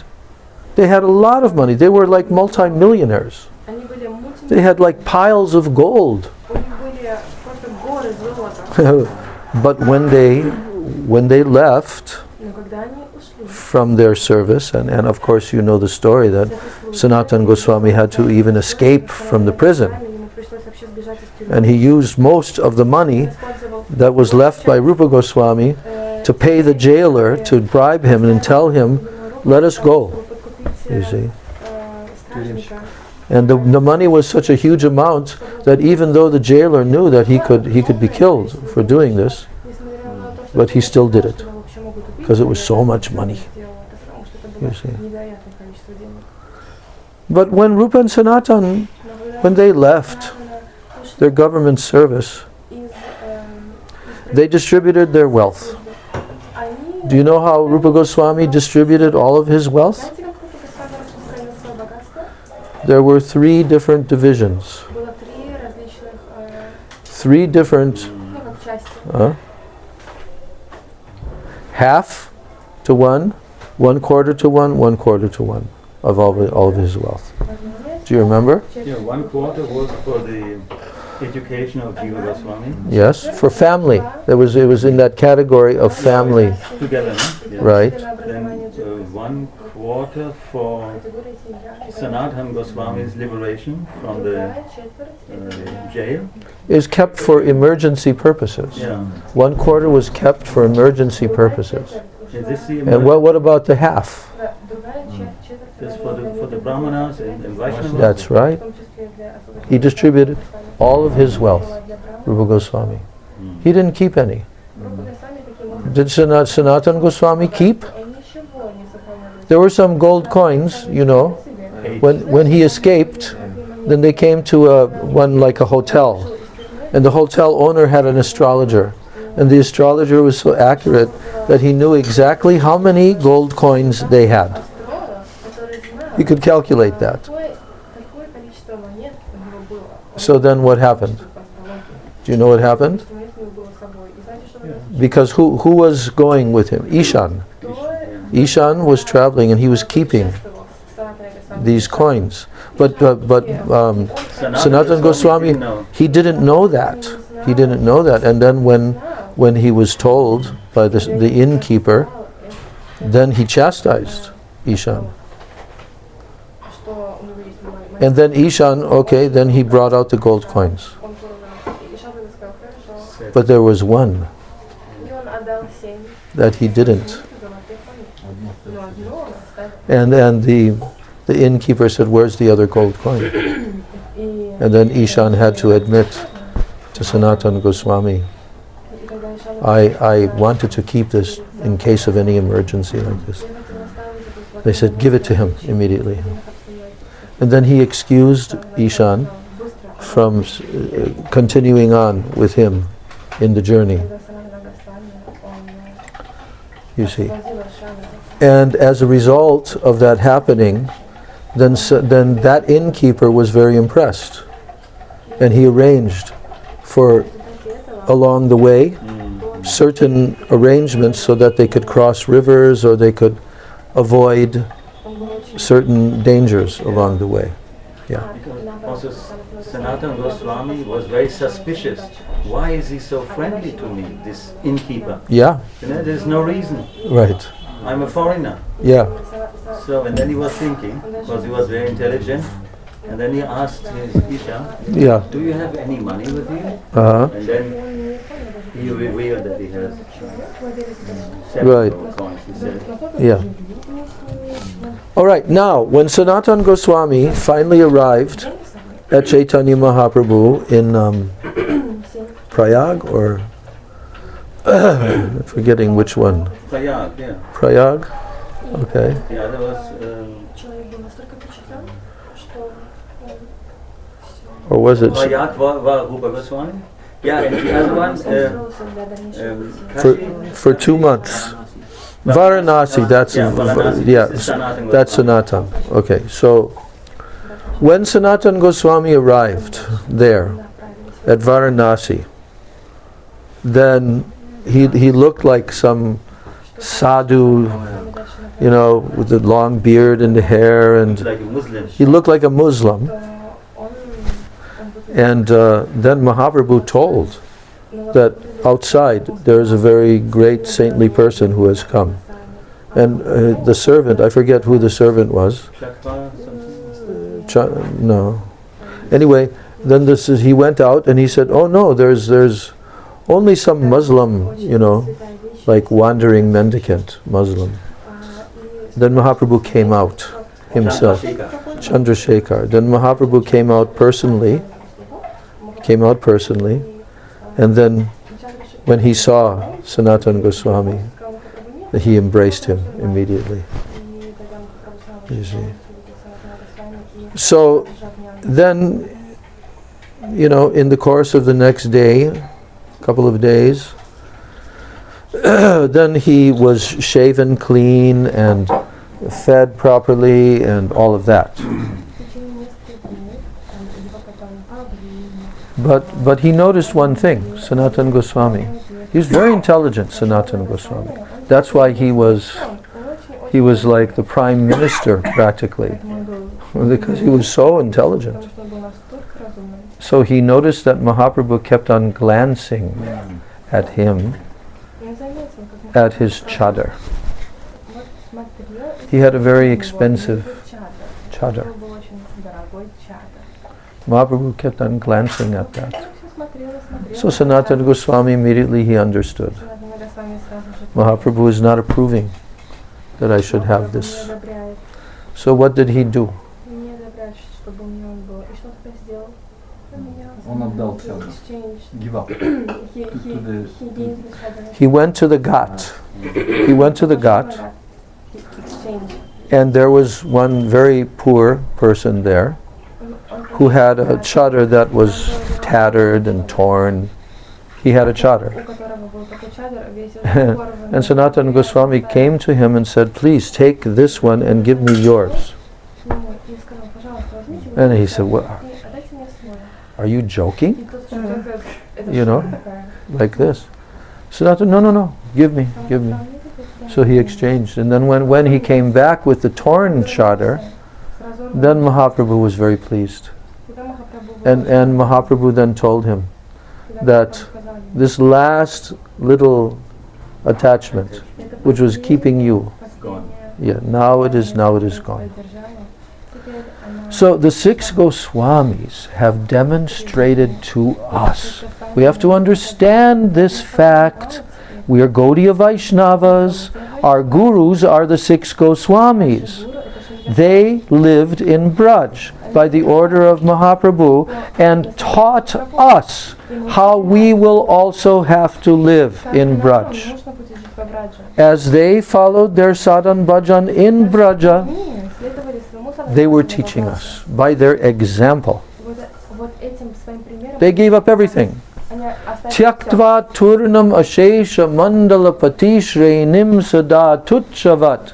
They had a lot of money. They were like multi-millionaires.
Они были
They had like piles of gold.
у них были просто горы золота.
But when they left
Но когда они ушли,
from their service, and of course you know the story that Sanatana Goswami had to even escape from the prison,
ему пришлось вообще сбежать из тюрьмы.
and he used most of the money
Использовал
that was left by Rupa Goswami to pay the jailer to bribe him and tell him, let us go, you see.
стражника.
And the money was such a huge amount that even though the jailer knew that he could be killed for doing this,
Несмотря на то, что
but he still did it
его вообще могут убить,
because it was so much money.
сделал это, потому что это
You
было
see.
невероятное количество денег.
But when Rupa and Sanatan,
Но когда
when they left
ушли
their government service,
из
they distributed their wealth.
они,
Do you know how Rupa Goswami distributed all of his wealth?
знаете, как Рука Госвами распространил свое
there were 3 different divisions.
Было 3 различных,
3 different,
ну, как части.
half to 1, 1/4 to 1, 1/4 to 1 of all of his wealth. Do you remember?
Yeah, 1/4 was for the education of Jiva Goswami.
Yes, for family. It was in that category of family,
Together, no? Yeah.
right?
Then 1/4 for Sanatan Goswami's liberation from the jail.
Is kept for emergency purposes.
Yeah.
1/4 was kept for emergency purposes.
Is this the
And what about the half?
This for the Brahmanas and Vaishnavas?
That's right. He distributed all of his wealth, Rupa Goswami. He didn't keep any. Did Sanatan Goswami keep? There were some gold coins, you know. When he escaped, then they came to one like a hotel. And the hotel owner had an astrologer. And the astrologer was so accurate that he knew exactly how many gold coins they had. He could calculate that.
Такое количество монет у него было.
So then what happened? Do you know what happened? Because who was going with him? Ishan. Ishan was traveling and he was keeping these coins. But Sanatan Goswami, he didn't know that. He didn't know that. And then when he was told by the innkeeper, then he chastised Ishan. And then Ishan, okay, then he brought out the gold coins. But there was one that he didn't. And the innkeeper said, "Where's the other gold coin?" And then Ishan had to admit to Sanatan Goswami, I wanted to keep this in case of any emergency like this. They said, "Give it to him immediately." And then he excused Ishan from continuing on with him in the journey. You see. And as a result of that happening, then that innkeeper was very impressed. And he arranged for, along the way, certain arrangements so that they could cross rivers or they could avoid certain dangers along the way. Yeah.
Also, Sanatan Goswami was very suspicious. Why is he so friendly to me, this innkeeper?
Yeah.
You know, there's no reason.
Right.
I'm a foreigner.
Yeah.
So, and then he was thinking, because he was very intelligent, and then he asked his Isha,
Yeah.
"Do you have any money with you?"
Uh-huh.
And then he revealed that he has
Right.
several coins, he said.
Yeah. All right. Now, when Sanatan Goswami finally arrived at Chaitanya Mahaprabhu in Prayag, or forgetting which one.
Prayag, yeah.
Prayag. Okay.
The other was
Or was it
Prayag var Rupa Goswami. Yeah, and the other one, Kashi.
for 2 months? Varanasi. That's
Varanasi.
yeah.
This is Sanatan
That's Sanatan. Okay. So when Sanatan Goswami arrived there at Varanasi, then he looked like some sadhu, you know, with the long beard and the hair, and
Like a Muslim.
he looked like a Muslim. And then Mahaprabhu told that outside there is a very great saintly person who has come. And the servant, I forget who the servant was.
Chakra, something.
No. Anyway, then he went out and he said, "Oh no, there's only some Muslim, you know, like wandering mendicant Muslim." Then Mahaprabhu came out himself, Chandrasekhar. Then Mahaprabhu came out personally, and then when he saw Sanatan Goswami, he embraced him immediately. You see. So then, you know, in the course of the next day, couple of days, then he was shaven clean and fed properly and all of that. But he noticed one thing, Sanatana Goswami. He's very intelligent, Sanatana Goswami. That's why he was like the prime minister practically, because he was so intelligent. So he noticed that Mahaprabhu kept on glancing at him, at his chadar. He had a very expensive chadar. Mahaprabhu kept on glancing at that. So Sanatana Goswami immediately he understood. Mahaprabhu is not approving that I should have this. So what did he do?
Он отдал чаду. Give up.
He went to the Ghat. He went to the Ghat, and there was one very poor person there who had a chadar that was tattered and torn. He had a chadar. And Sanatana Goswami came to him and said, please take this one and give me yours. And he said, what, are you joking? You know, like this. Sanatana, no, give me. So he exchanged. And then when he came back with the torn chadar, then Mahaprabhu was very pleased. And Mahaprabhu then told him that this last little attachment, which was keeping you, now it is gone. So the 6 Goswamis have demonstrated to us. We have to understand this fact. We are Gaudiya Vaishnavas. Our gurus are the 6 Goswamis. They lived in Braj by the order of Mahaprabhu and taught us how we will also have to live in Braj. As they followed their sadhan bhajan in Braja, they were teaching us by their example. They gave up everything. Tyaktva turnam ashesha mandala patishrenim sada tuchavat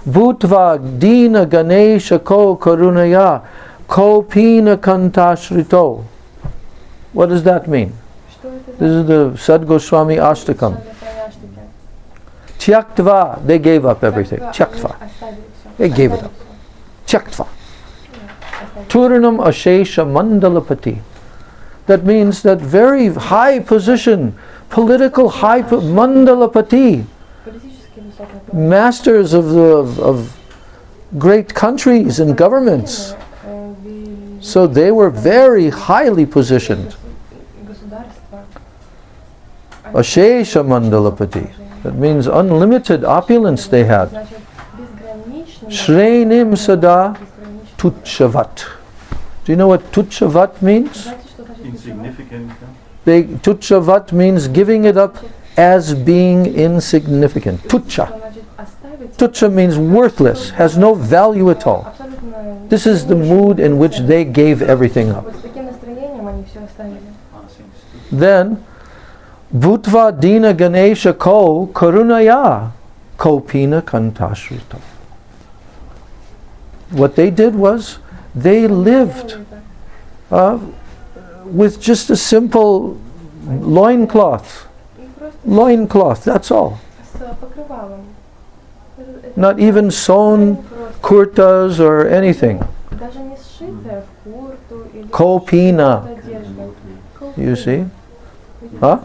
bhutva dina ganesha ko karunaya ko pina kantashrito. What does that mean? This is the Sad Goswami Ashtakam. Tyaktva, they gave up everything. Tyaktva. They gave it up. Tyaktva. Turnam ashesha mandalapati. That means that very high position, political mandalapati, masters of great countries and governments. So they were very highly positioned. Ashesha mandalapati. That means unlimited opulence they had. Shrenim sada tuchavat. Do you know what tuchavat means?
Insignificant.
Tuchavat means giving it up as being insignificant. Tucha. Tucha means worthless, has no value at all. This is the mood in which they gave everything up. Then, Bhutva Dina Ganesha Ko Karunaya Ko Pina Kantashrita. What they did was, they lived with just a simple loincloth. Loincloth, that's all. Not even sewn kurtas or anything. Kopina. You see? Huh?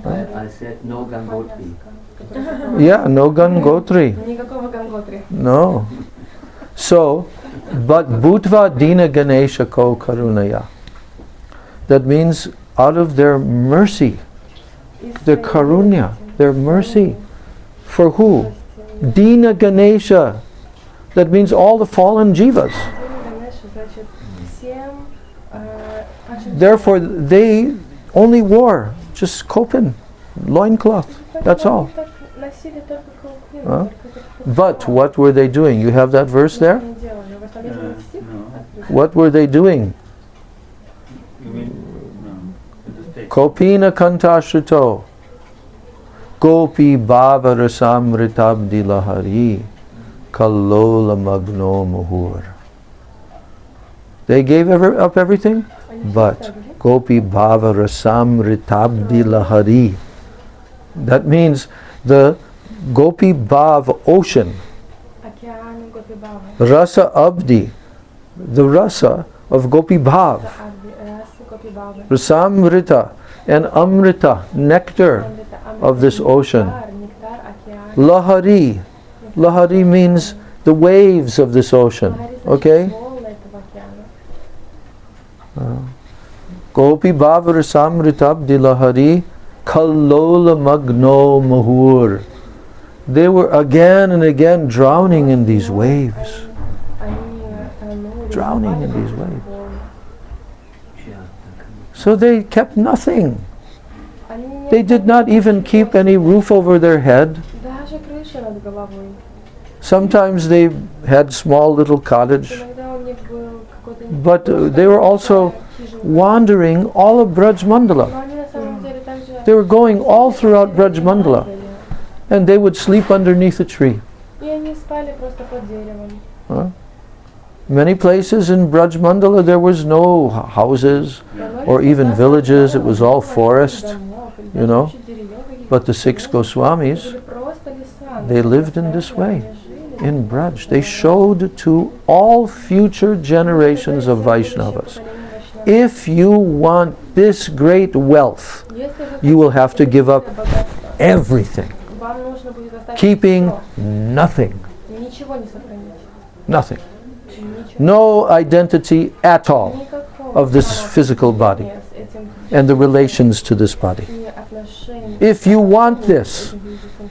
I said no Gangotri.
Yeah, no Gangotri. No. So, but Bhutva Dina Ganesha Ko Karunaya. That means out of their mercy, their karunya, their mercy. For who? Dina Ganesha. That means all the fallen jivas. Therefore, they only wore just kopin, loincloth. That's all. Huh? But what were they doing? You have that verse there?
No.
What were they doing?
You mean, no.
Kopina kantashrito. Gopi bhava rasamritabdi lahari. Kallola magno muhur. They gave up everything, but Gopi Bhava Rasam Ritabdi Lahari. That means the Gopi Bhav ocean,
Океан Гопи Бхава.
Rasa Abdi, the rasa of Gopi Bhav,
Рас Гопи Бхава.
Rasamrita and Amrita, nectar of this ocean.
Нектар, океан.
Lahari. Lahari means the waves of this ocean. Okay?
Волны этого океана.
Gopi Bhava Rasamritabdi Lahari Kalola Magno Mahur. They were again and again drowning in these waves. Drowning in these waves. So they kept nothing. They did not even keep any roof over their head.
Даже крыша над головой.
Sometimes they had small little cottage,
Иногда у них был какой-то...
but they were also wandering all of Braj Mandala.
Но они на самом деле также...
They were going all throughout Braj Mandala, and they would sleep underneath a tree.
И они спали просто под деревом.
Many places in Braj Mandala there was no houses or even villages, it was all forest, you know. But the 6 Goswamis, they lived in this way, in Braj. They showed to all future generations of Vaishnavas, if you want this great wealth, you will have to give up everything, keeping nothing. Nothing. No identity at all of this physical body and the relations to this body. If you want this,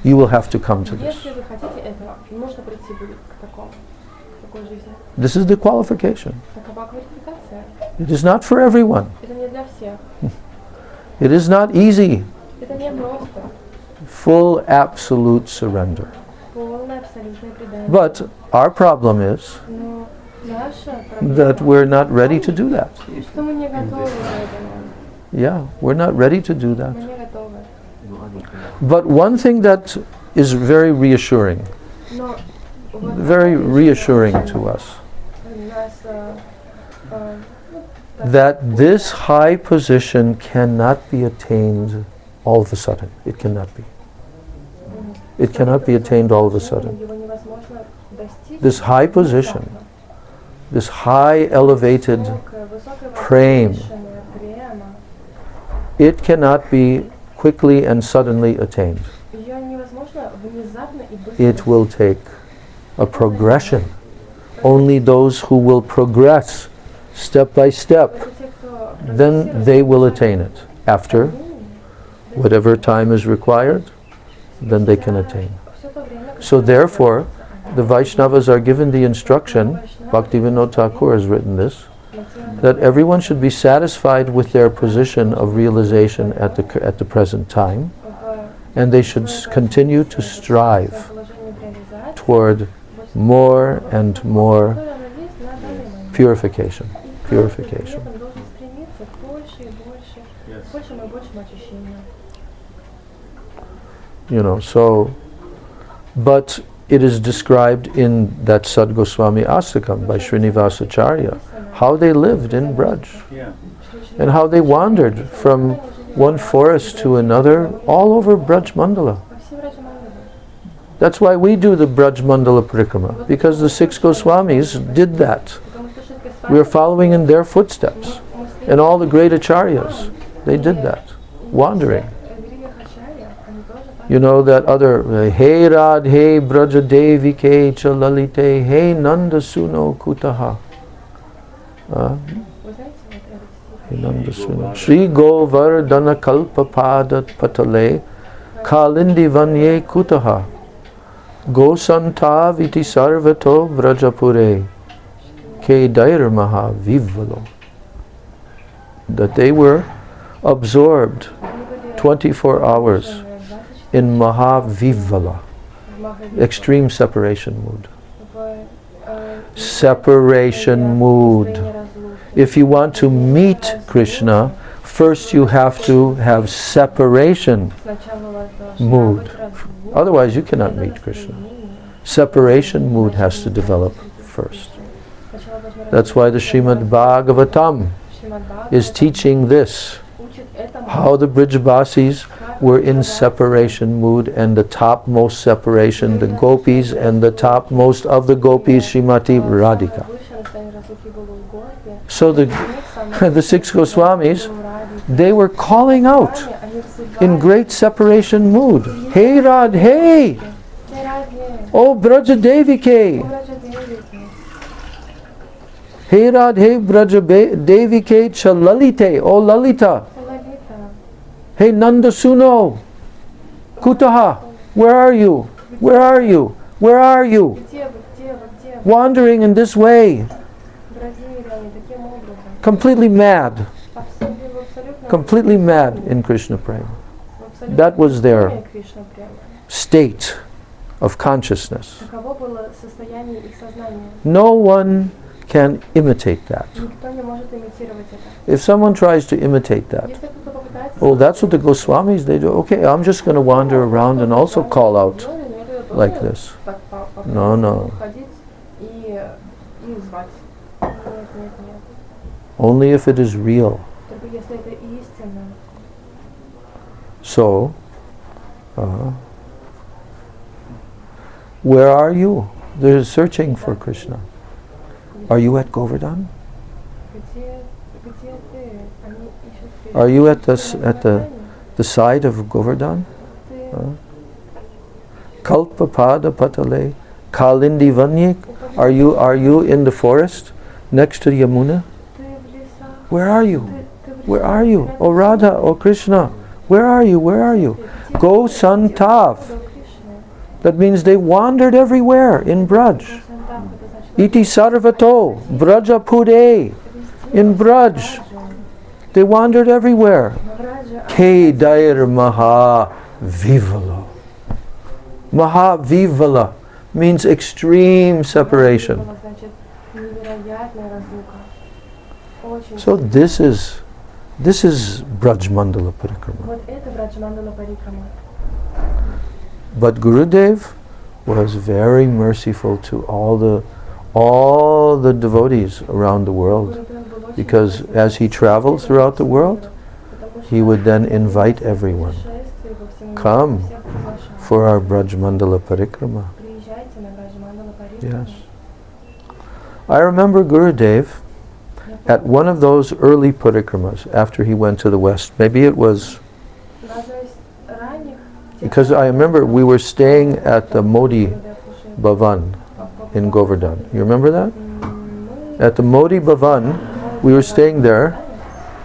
you will have to come to this. This is the qualification. It is not for everyone. It is not easy. Full absolute surrender. But our problem is that we're not ready to do that. Yeah, we're not ready to do that. But one thing that is very reassuring to us, that this high position cannot be attained all of a sudden. It cannot be. It cannot be attained all of a sudden. This high position, this high elevated prema, it cannot be quickly and suddenly attained. It will take a progression. Only those who will progress step by step, then they will attain it. After whatever time is required, then they can attain. So therefore, the Vaishnavas are given the instruction, Bhaktivinoda Thakur has written this, that everyone should be satisfied with their position of realization at the present time, and they should continue to strive toward more and more purification. Purification. You know, so, but it is described in that Sad Goswami Astakam by Srinivasacharya, how they lived in Braj, and how they wandered from one forest to another all over Braj Mandala. That's why we do the Braj Mandala Parikrama, because the 6 Goswamis did that. We are following in their footsteps. And all the great acharyas, they did that, wandering. You know that other, Hey Radhe Braja Devike Chalalite, Hey Nanda Suno Kutaha. Hey Nanda Suno. Shri Govardhana Kalpa Padat Patale, Kalindi Vanye Kutaha. Gosanta Viti Sarvato Vrajapure, Ke Dair Maha Vivvalo. That they were absorbed 24 hours in Mahavivvala, extreme separation mood. Separation mood. If you want to meet Krishna, first you have to have separation mood. Otherwise you cannot meet Krishna. Separation mood has to develop first. That's why the Srimad Bhagavatam is teaching this, how the Brijbasis were in separation mood, and the topmost separation, the gopis, and the topmost of the gopis, Srimati Radhika. So the six Goswamis, they were calling out in great separation mood. Hey Radhe! Oh Braja Devike! Hey Radhe Braja Devike Chalalite! Oh Lalita! Hey Nanda Suno! Kutaha! Where are you? Where are you? Where are you? Wandering in this way. Completely mad. Completely mad in Krishna Prema. That was their state of consciousness. No one can imitate that. If someone tries to imitate that, oh, that's what the Goswamis, they do. Okay, I'm just going to wander around and also call out like this. No, no. Only if it is real. So, where are you? They're searching for Krishna. Are you at Govardhan? Are you at the side of Govardhan? Kalpapada Patale, Kalindi Vanyik. Are you in the forest next to Yamuna? Where are you? Where are you? Oh Radha, oh Krishna, where are you? Where are you? Go Santav. That means they wandered everywhere in Braj. Iti Sarvato, Brajapude, in Braj. They wandered everywhere. He Dair Maha Vivala. Maha Vivala means extreme separation. So this is Braj Mandala Parikrama. But Gurudev was very merciful to all the devotees around the world, because as he traveled throughout the world, he would then invite everyone, come for our Braj Mandala Parikrama. Yes. I remember Gurudev at one of those early parikramas after he went to the west. Maybe it was, because I remember we were staying at the Modi Bhavan in Govardhan. You remember that? At the Modi Bhavan, we were staying there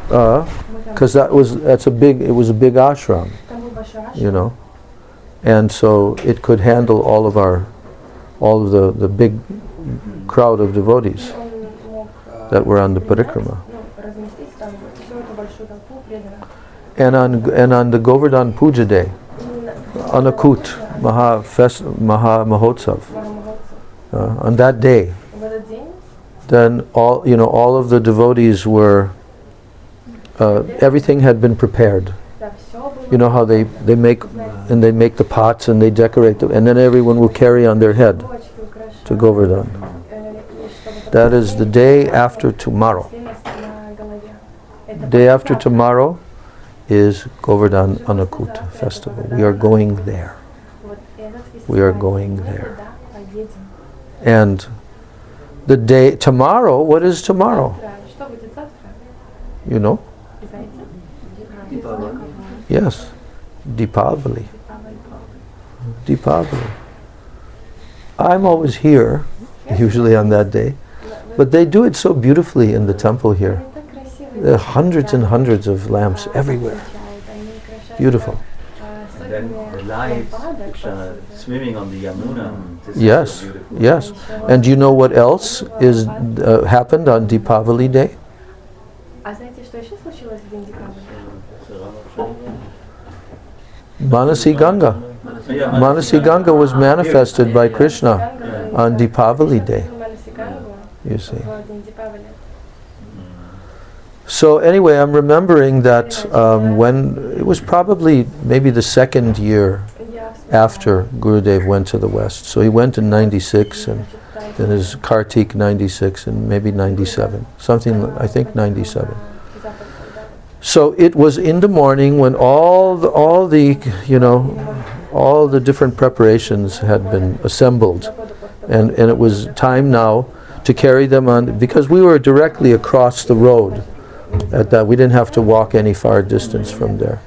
because it was a big ashram, you know, and so it could handle all of the big crowd of devotees that were on the parikrama. And on the Govardhan Puja day, Anakut Maha Mahotsav, on that day, then all of the devotees were, everything had been prepared. You know how they make the pots and they decorate them, and then everyone will carry on their head to Govardhan. That is the day after tomorrow. Day after tomorrow is Govardhan Anakut festival. We are going there. We are going there. And the day tomorrow, what is tomorrow? You know? Yes. Deepavali. Deepavali. I'm always here, usually on that day, but they do it so beautifully in the temple here. There are hundreds and hundreds of lamps everywhere. Beautiful.
And then the lights which are swimming on the Yamuna. This
Yes,
is so beautiful.
yes. And do you know what else is happened on Deepavali day? Manasi Ganga. Manasi Ganga was manifested by Krishna on Deepavali day. You see. So anyway, I'm remembering that when it was probably maybe the second year after Gurudev went to the West. So he went in 96 and in his Kartik 96 and maybe 97, something, I think 97. So it was in the morning when all the different preparations had been assembled, and it was time now to carry them on, because we were directly across the road at that. We didn't have to walk any far distance from there.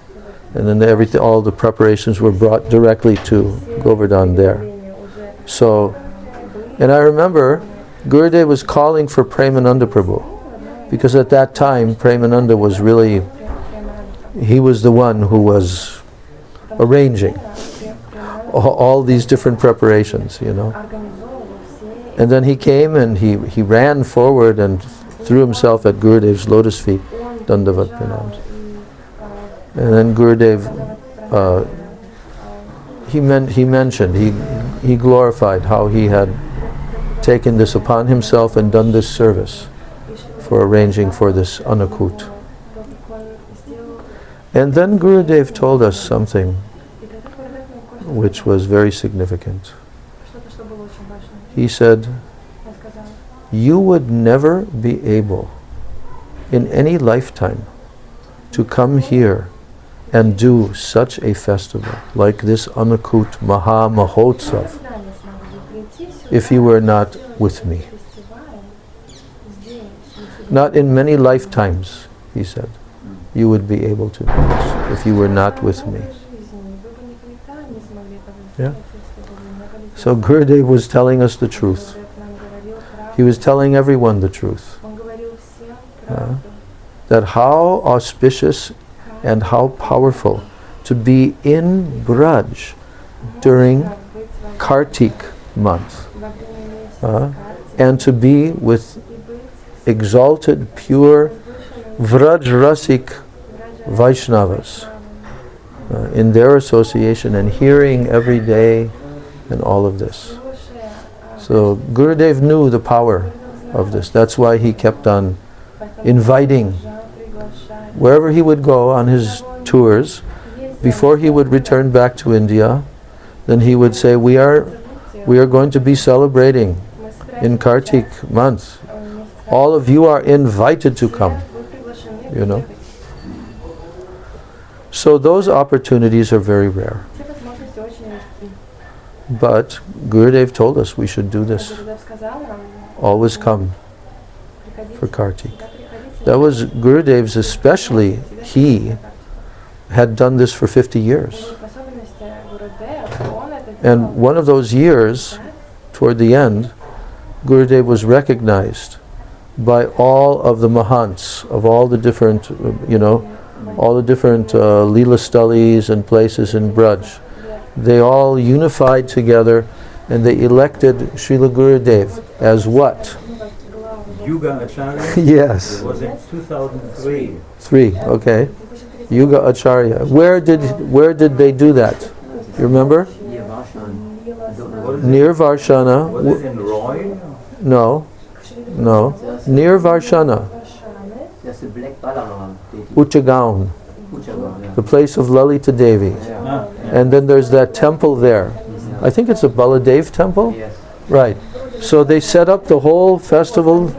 And then all the preparations were brought directly to Govardhan there. So, and I remember Gurudev was calling for Premananda Prabhu, because at that time Premananda was really, he was the one who was arranging all these different preparations, you know. And then he came and he ran forward and threw himself at Gurudev's lotus feet, Dandavat Pranam. And then Gurudev, he glorified how he had taken this upon himself and done this service for arranging for this Anakut. And then Gurudev told us something which was very significant. He said, you would never be able in any lifetime to come here and do such a festival like this Anakut Maha Mahotsav if you were not with me. Not in many lifetimes, he said, you would be able to do this if you were not with me. Yeah. So Gurudev was telling us the truth. He was telling everyone the truth. That how auspicious and how powerful to be in Braj during Kartik month, and to be with exalted, pure Vraj Rasik Vaishnavas in their association and hearing every day and all of this. So Gurudev knew the power of this. That's why he kept on inviting. Wherever he would go on his tours, before he would return back to India, then he would say, we are going to be celebrating in Kartik month. All of you are invited to come, you know. So those opportunities are very rare. But Gurudev told us we should do this. Always come for Kartik. That was Gurudev's, especially he had done this for 50 years. And one of those years, toward the end, Gurudev was recognized by all of the Mahants of all the different, all the different Leela Stalis and places in Braj. They all unified together and they elected Srila Gurudev as what?
Yuga Acharya.
Yes.
It was in 2003.
3, okay. Yuga Acharya. Where did they do that? You remember? Near Varshana.
Was it in Roy?
No. Near Varshana.
That's the Black Balaram.
Uchagaon. The place of Lalita Devi. And then there's that temple there. I think it's a Baladev temple?
Yes.
Right. So they set up the whole festival,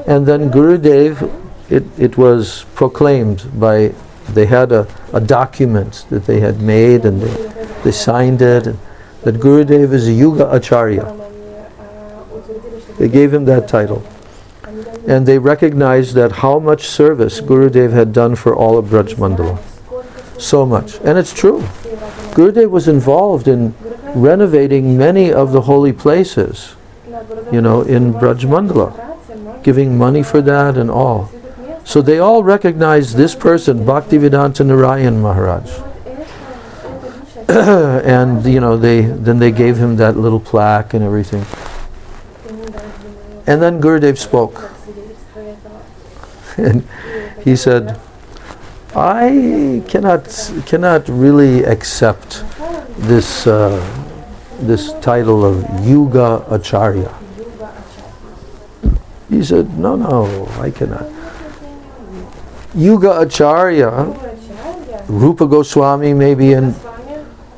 and then Gurudev, it was proclaimed by, they had a document that they had made and they signed it, and that Gurudev is a Yuga Acharya. They gave him that title. And they recognized that how much service Gurudev had done for all of Braj Mandala. So much. And it's true. Gurudev was involved in renovating many of the holy places, in Braj Mandala, giving money for that and all. So they all recognized this person, Bhaktivedanta Narayan Maharaj. And they gave him that little plaque and everything. And then Gurudev spoke. And he said, I cannot really accept this title of Yuga Acharya. He said, no, I cannot. Yuga Acharya, Rupa Goswami maybe, and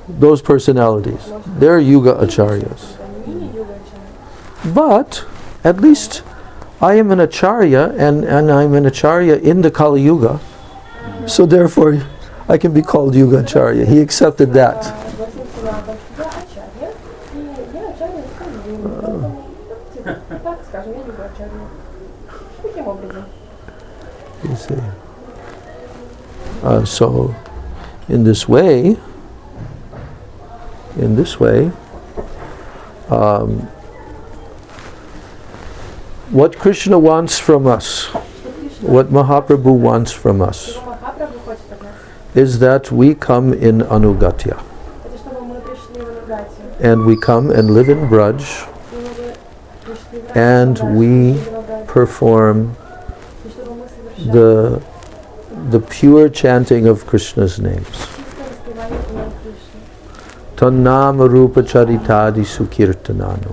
those personalities, they're Yuga Acharyas. But at least I am an acharya, and I'm an acharya in the Kali Yuga. So therefore, I can be called Yuga Acharya. He accepted that.
Согласился на том, что я ачарья, и я ачарья в Кали Юге. Поэтому, так скажем, я Юга Ачарья. Таким образом.
You see. So, in this way, what Krishna wants from us, what Mahaprabhu wants from us,
Что Махапрабху хочет от нас,
is that we come in Anugatya,
это чтобы мы пришли в Анугатию.
and we come and live in Braj,
И мы пришли в
and
Анугатию,
we
пришли в Анугатию,
perform
и чтобы мы совершали
the pure chanting of Krishna's names.
чистое воспевание имен Кришны.
Tannama rupa charitadi sukirtananu.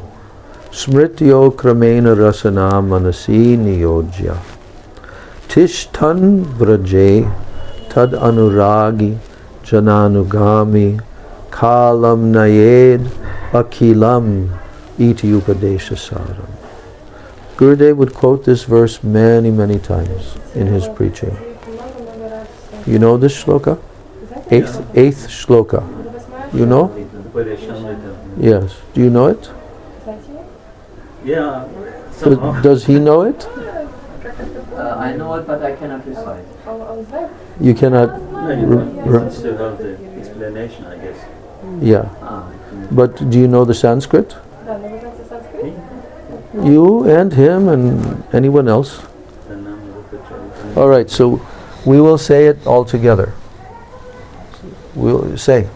Smrityo kramena rasana manasi niyojya. Tishtan vraje tad anuragi jananugami kalam nayed akilam iti upadesha saram. Gurudev would quote this verse many, many times in his preaching. You know this shloka? Eighth shloka. You know? Yes. Do you know it?
Yeah, somehow.
Does he know it?
I know it, but I cannot recite.
Он знает?
You cannot.
No, you want to have the explanation, I guess.
Yeah. But do you know the Sanskrit?
Да, но вы знаете санскрит?
You and him and anyone else. All right. So we will say it all together. We'll say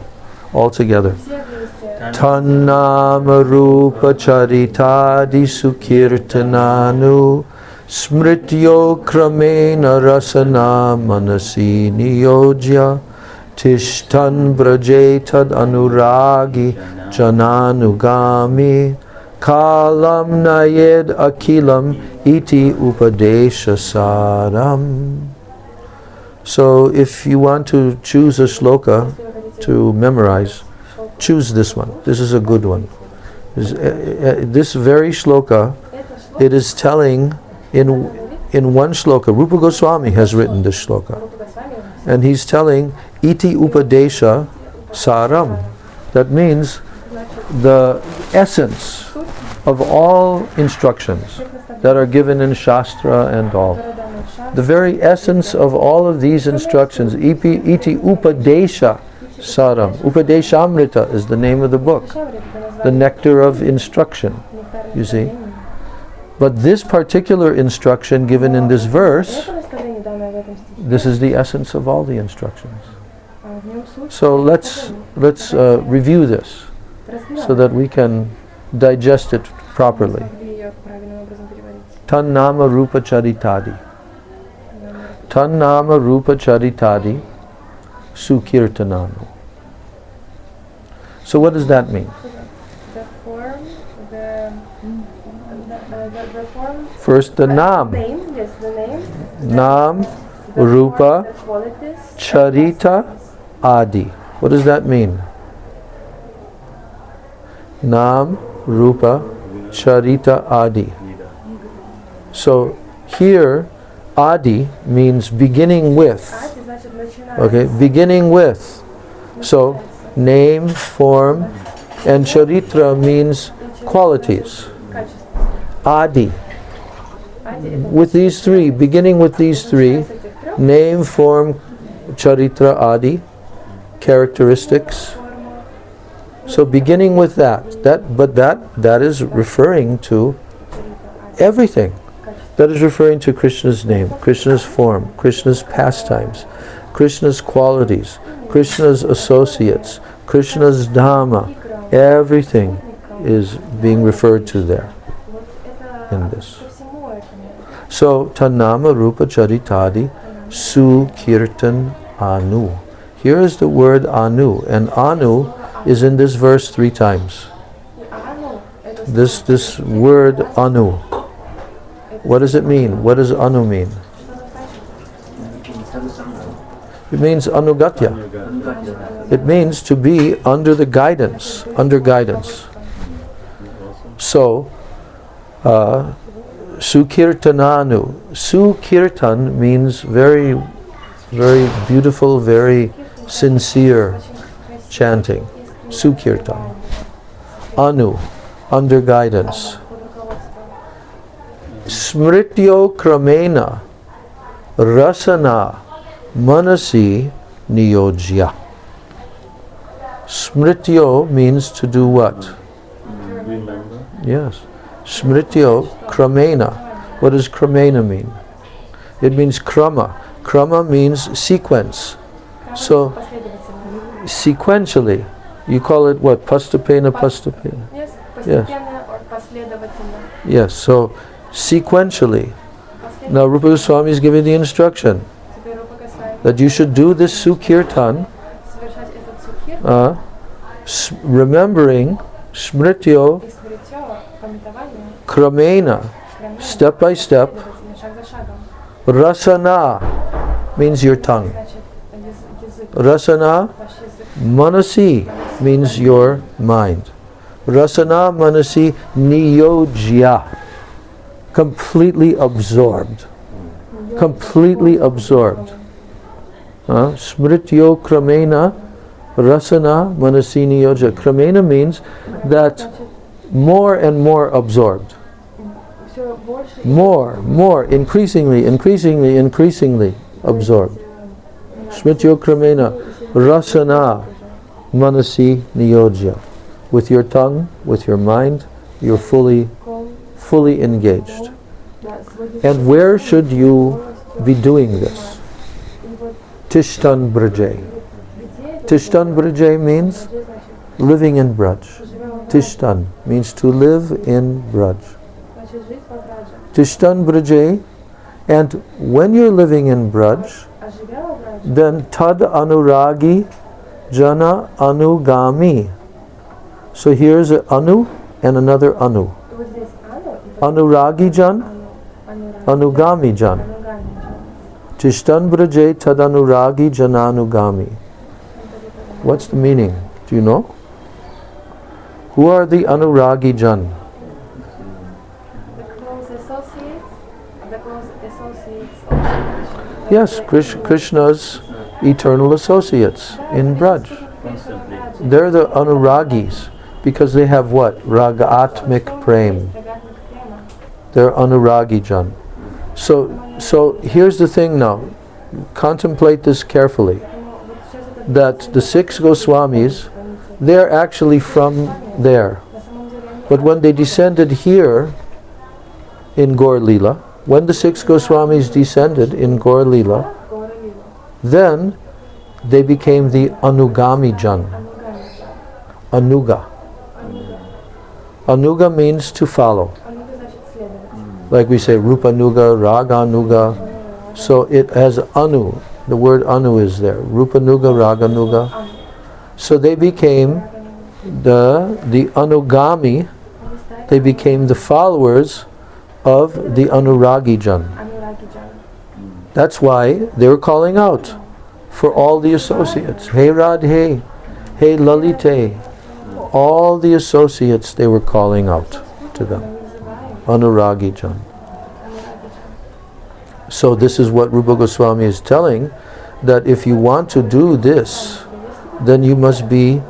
all together.
Все вместе.
Tannama rupa charitadi sukirtananu smrityo kramena rasana manasi niyojya tishtan braje tad anuragi jananugami kalam nayed akilam iti upadesha saram. So if you want to choose a shloka to memorize, choose this one. This is a good one. This very shloka, it is telling in one shloka. Rupa Goswami has written this shloka, and he's telling iti upadesha saram. That means the essence of all instructions that are given in Shastra and all. The very essence of all of these instructions, iti upadesha saram. Upadeshamrita is the name of the book, the nectar of instruction, you see. But this particular instruction given in this verse, this is the essence of all the instructions. So let's review this so that we can digest it properly. Tannama rupa charitadi. Tannama rupa charitadi sukirtananu. So what does that mean?
The form, the form.
First the Nam.
Name, yes, the name.
Nam,
The
Rupa,
form, the qualities,
Charita, Adi. What does that mean? Nam, Rupa, Charita, Adi. So here, Adi means beginning with.
Adi значит начинается.
Okay, beginning with. So name, form, and Charitra means qualities.
Качество.
Adi.
Ади это
With these three, beginning with these three,
с этих трех
name, form, Charitra, Adi, characteristics.
форма.
So beginning with that is referring to everything. That is referring to Krishna's name, Krishna's form, Krishna's pastimes, Krishna's qualities, Krishna's associates, Krishna's Dhamma. Everything is being referred to there
Вот это
in this.
ко всему этому.
So Tannama Rupa Charitadi Sukirtan Anu. Here is the word Anu, and Anu is in this verse 3 times.
И Ану это
This word Anu. What does it mean? What does Anu mean? It means Anugatya. It means to be under the guidance, under guidance. So, Sukirtananu. Sukirtan means very, very beautiful, very sincere chanting. Sukirtan. Anu, under guidance. Smrityo kramena rasana manasi niyojya. Smrityo means to do what?
Remember.
Yes. Smrityo kramena. What does kramena mean? It means krama. Krama means sequence. So, sequentially, you call it what? Pastapena, pastapena.
Yes,
Yes.
постепенно or последовательно.
Yes, so sequentially. Now Rupa Goswami is giving the instruction
Теперь Рупа Госвами
that you should do this Sukirtan,
совершать этот сукир,
remembering Smrityo
и смритё, памятование,
kramena,
крамена,
step by step.
последовательно, шаг за шагом.
Rasana means your tongue.
Значит, язык,
Rasana
ваш язык.
manasi means your mind. Rasana manasi niyojya. Completely absorbed. Completely absorbed. Smrityo kramena rasana manasi niyojya. Kramena means that more and more absorbed.
Всё больше и
More, increasingly absorbed. Smrityo kramena rasana manasi niyojya. With your tongue, with your mind, you're fully engaged. And where should you be doing this? Tishtan Braje. Tishtan Braje means living in Braj. Tishtan means to live in Braj.
значит жить во Браджа.
Tishtan Braje, and when you're living in Braj,
А живя во Браджа,
then Tad Anuragi Jana Anugami. So here's an Anu and another Anu.
вот здесь
Anuragi Jan, Anugami Jan. Tishtan Braje Tadanuragi Jananugami. What's the meaning? Do you know? Who are the Anuragi Jan?
The close associates of Krishna.
Yes, Krishna's eternal associates in Braj.
Constantly.
They're the Anuragis because they have what? Ragatmik Prem. They're Anuragi Jan. So here's the thing now. Contemplate this carefully. That the 6 Goswamis, they're actually from there. But when they descended here in Gaur Lila, when the 6 Goswamis descended in Gaur Lila, then they became the Anugami Jan. Anuga. Anuga means to follow. Like we say Rupanuga, Raganuga. So it has Anu. The word Anu is there. Rupanuga, Raganuga. So they became the Anugami. They became the followers of the Anuragi Jan. That's why they were calling out for all the associates. Hey Radhe, hey Lalite. All the associates they were calling out to them. Anuragi Jan. So this is what Rupa Goswami is telling, that if you want to do this, then you must be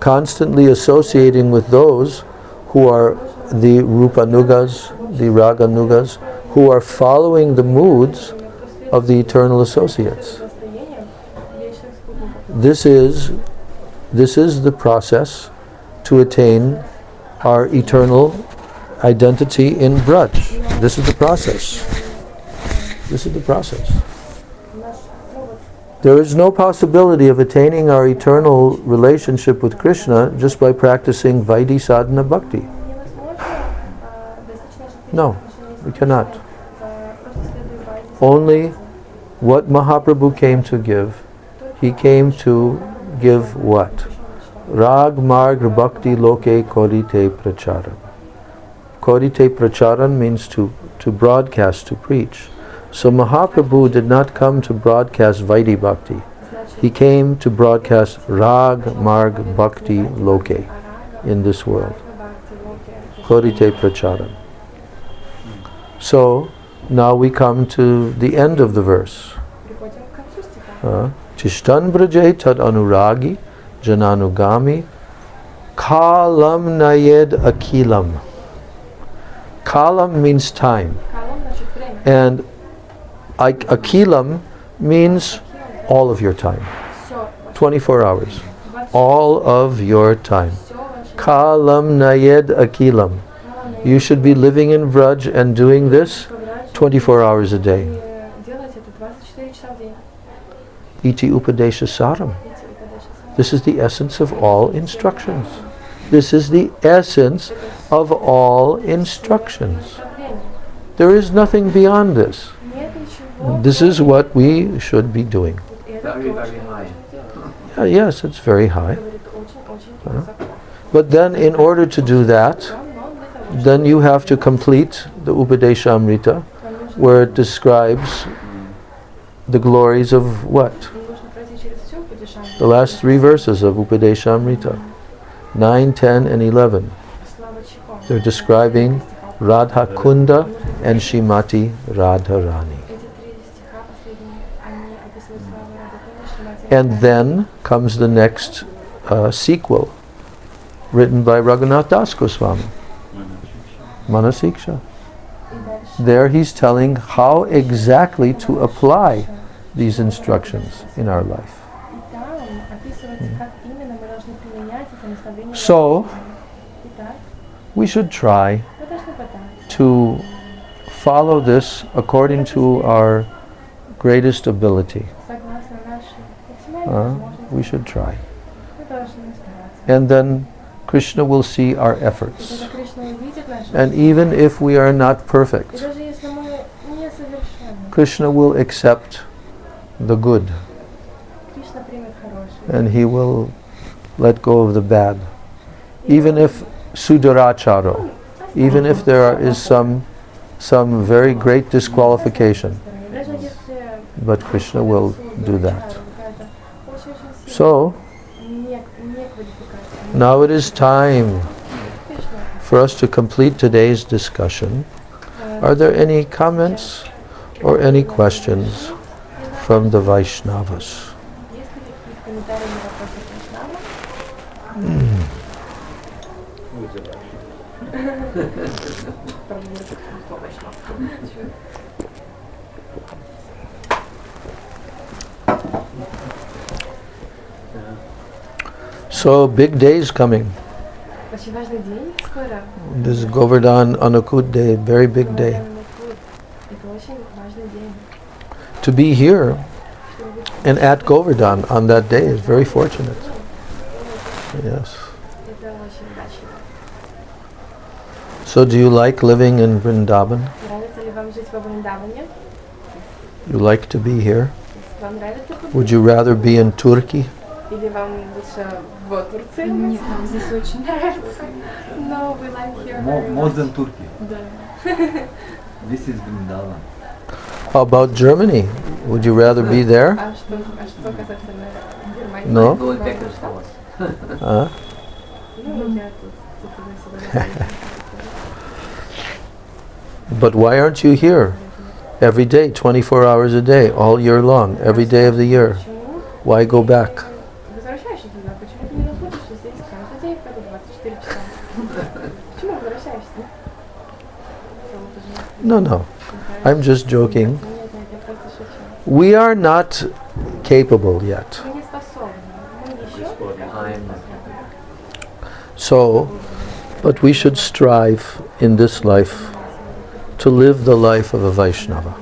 constantly associating with those who are the Rupanugas, the Raganugas, who are following the moods of the eternal associates. This is the process to attain our eternal identity in Braj. This is the process. This is the process. There is no possibility of attaining our eternal relationship with Krishna just by practicing Vaidhi Sadhana Bhakti. No, we cannot. Only what Mahaprabhu came to give. He came to give what? Rag Marg Bhakti Loke Korite Pracharan. Korite Pracharan means to broadcast, to preach. So Mahaprabhu did not come to broadcast Vaidhi Bhakti. He came to broadcast Rag Marg Bhakti Loke in this world. Korite Pracharan. So now we come to the end of the verse.
Приходим к концу стиха.
Tishtan braje tad anuragi jananugami kalam nayed akilam. Kalam means time,
Калом значит время.
and akilam means all of your time,
Все,
24 hours, all of your time.
все ваше.
Kalam nayed akilam. You should be living in Vraj and doing this 24 hours a day.
И делать это 24 часа в день.
Iti upadesha saram.
Видите, вы когда сейчас
This is the essence of all instructions. This is the essence of all instructions.
наставление.
There is nothing beyond this.
Нет ничего.
This is what we should be doing.
И это
Very,
то,
very
что
high.
нужно делать.
Yes, it's very high.
Говорит, очень высоко.
But then, in order to do that,
Но для того,
then you have to complete the Upadesha Amrita,
нам нужно,
where it describes the glories of what?
нужно пройти через все путешествие.
The last 3 verses of Upadesha Amrita, 9, 10, and 11.
Слава Чиком.
They're describing Radha Kunda and Shrimati Radharani.
Эти 3 стиха последние, они описывают славу Радхакунды, Шримати
And then comes the next sequel, written by Raghunath Das Goswami, Manasiksha.
И дальше.
There he's telling how exactly to apply these instructions in our life.
И там описывается, как именно мы должны применять это наставление.
So,
Итак,
we should try
мы должны пытаться
to follow this according to our greatest ability.
согласно нашей максимальной возможности.
We should try.
Мы должны стараться.
And then Krishna will see our
И
efforts.
тогда Кришна увидит наши
And even if we are not
И
perfect,
даже если мы несовершенны,
Krishna will accept the good
Кришна примет хорошее.
and he will let go of the bad. Even if Sudaracharo, even if there is some very great disqualification,
Даже если
but Krishna will do that.
какая-то очень-очень сильная
So,
неквалификация.
now it is time
Кришна,
for us to complete today's discussion. Are there any comments or any questions from the Vaishnavas?
есть ли какие-то комментарии или вопросы к Вайшнавам?
So, big days coming.
Очень важный день скоро.
This is Govardhan Anukut Day, very big day.
Это очень важный день.
To be here and at Govardhan on that day is very fortunate. Yes.
Это очень удачно.
So, do you like living in Vrindavan?
Нравится ли вам жить во Вриндаване?
You like to be here?
Вам нравится тут?
Would you rather be in Turkey?
Или вам лучше в Турции? Нет, нам здесь очень нравится. No, we like here very
More
much.
than Turkey.
Да.
This is Vrindavan.
How about Germany? Would you rather be there?
А что касательно Германии?
No?
Go in back to stores.
Huh?
Ну, я тут туда-сюда.
But why aren't you here? Every day, 24 hours a day, all year long, every day of the year.
Почему?
Why go back?
Возвращаешься туда? Почему ты не находишься здесь каждый день по 24 часа? Почему возвращаешься?
No, no. I'm just joking.
Нет, нет, я просто шучу.
We are not capable yet.
Мы не способны. Мы еще
I'm
So, but we should strive in this life to live the life of a Vaishnava.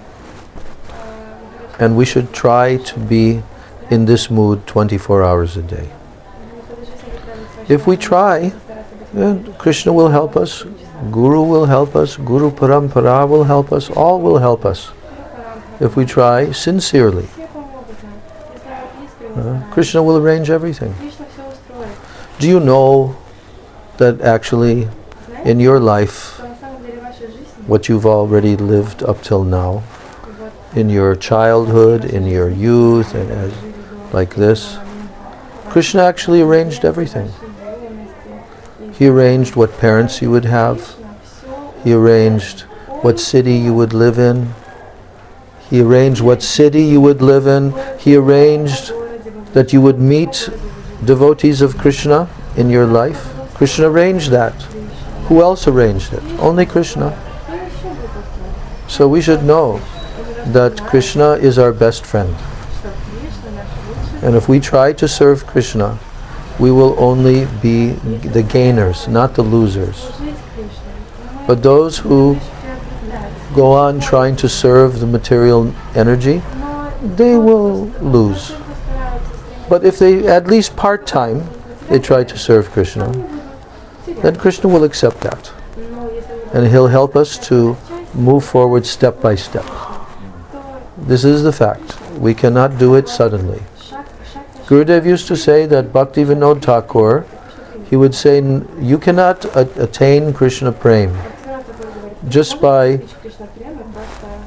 And we should try to be in this mood 24 hours a day. If we try, then Krishna will help us, Guru will help us, Guru Parampara will help us, all will help us. If we try sincerely,
все помогут нам. Если мы искренне
Krishna will arrange everything.
Кришна все устроит.
Do you know that actually in your life,
Что на самом деле ваша жизнь,
what you've already lived up till now,
вот
in your childhood, in your youth, and as like this, Krishna actually arranged everything. He arranged what parents you would have. He arranged what city you would live in. He arranged what city you would live in. He arranged that you would meet devotees of Krishna in your life. Krishna arranged that. Who else arranged it? Only Krishna. So we should know that Krishna is our best friend. And if we try to serve Krishna, we will only be the gainers, not the losers. But those who go on trying to serve the material energy, they will lose. But if they, at least part-time, they try to serve Krishna, then Krishna will accept that. And He'll help us to move forward step by step. This is the fact. We cannot do it suddenly. Gurudev used to say that Bhakti Vinod Thakur, he would say, you cannot attain Krishna Prem just by,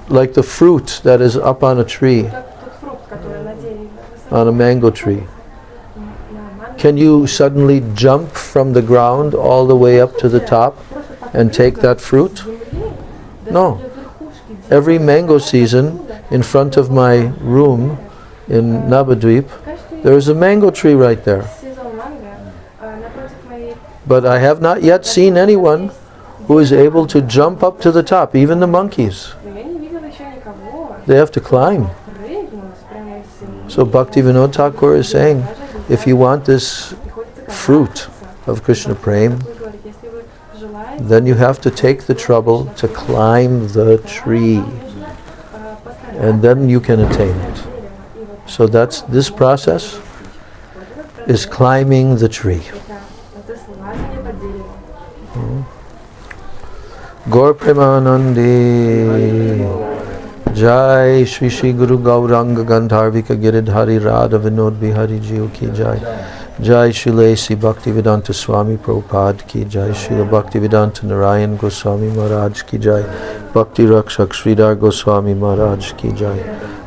like the fruit that is up on a tree, on a mango tree. Can you suddenly jump from the ground all the way up to the top and take that fruit? No. Every mango season, in front of my room in Navadvip, there is a mango tree right there. But I have not yet seen anyone who is able to jump up to the top, even the monkeys. They have to climb. So Bhakti Vinod Thakur is saying, if you want this fruit of Krishna Prem, then you have to take the trouble to climb the tree. And then you can attain it. So that's this process is climbing the tree. Gaur Premanandi Jai Shri Shri Guru Gauranga Gandharvika Giridhari Radha Vinod Bihari Jiu Ki Jai Jai Shri Sri Bhaktivedanta Swami Prabhupada Ki Jai Shri Bhaktivedanta Narayan Goswami Maharaj Ki Jai Bhakti Rakshak Sridhar Goswami Maharaj Ki Jai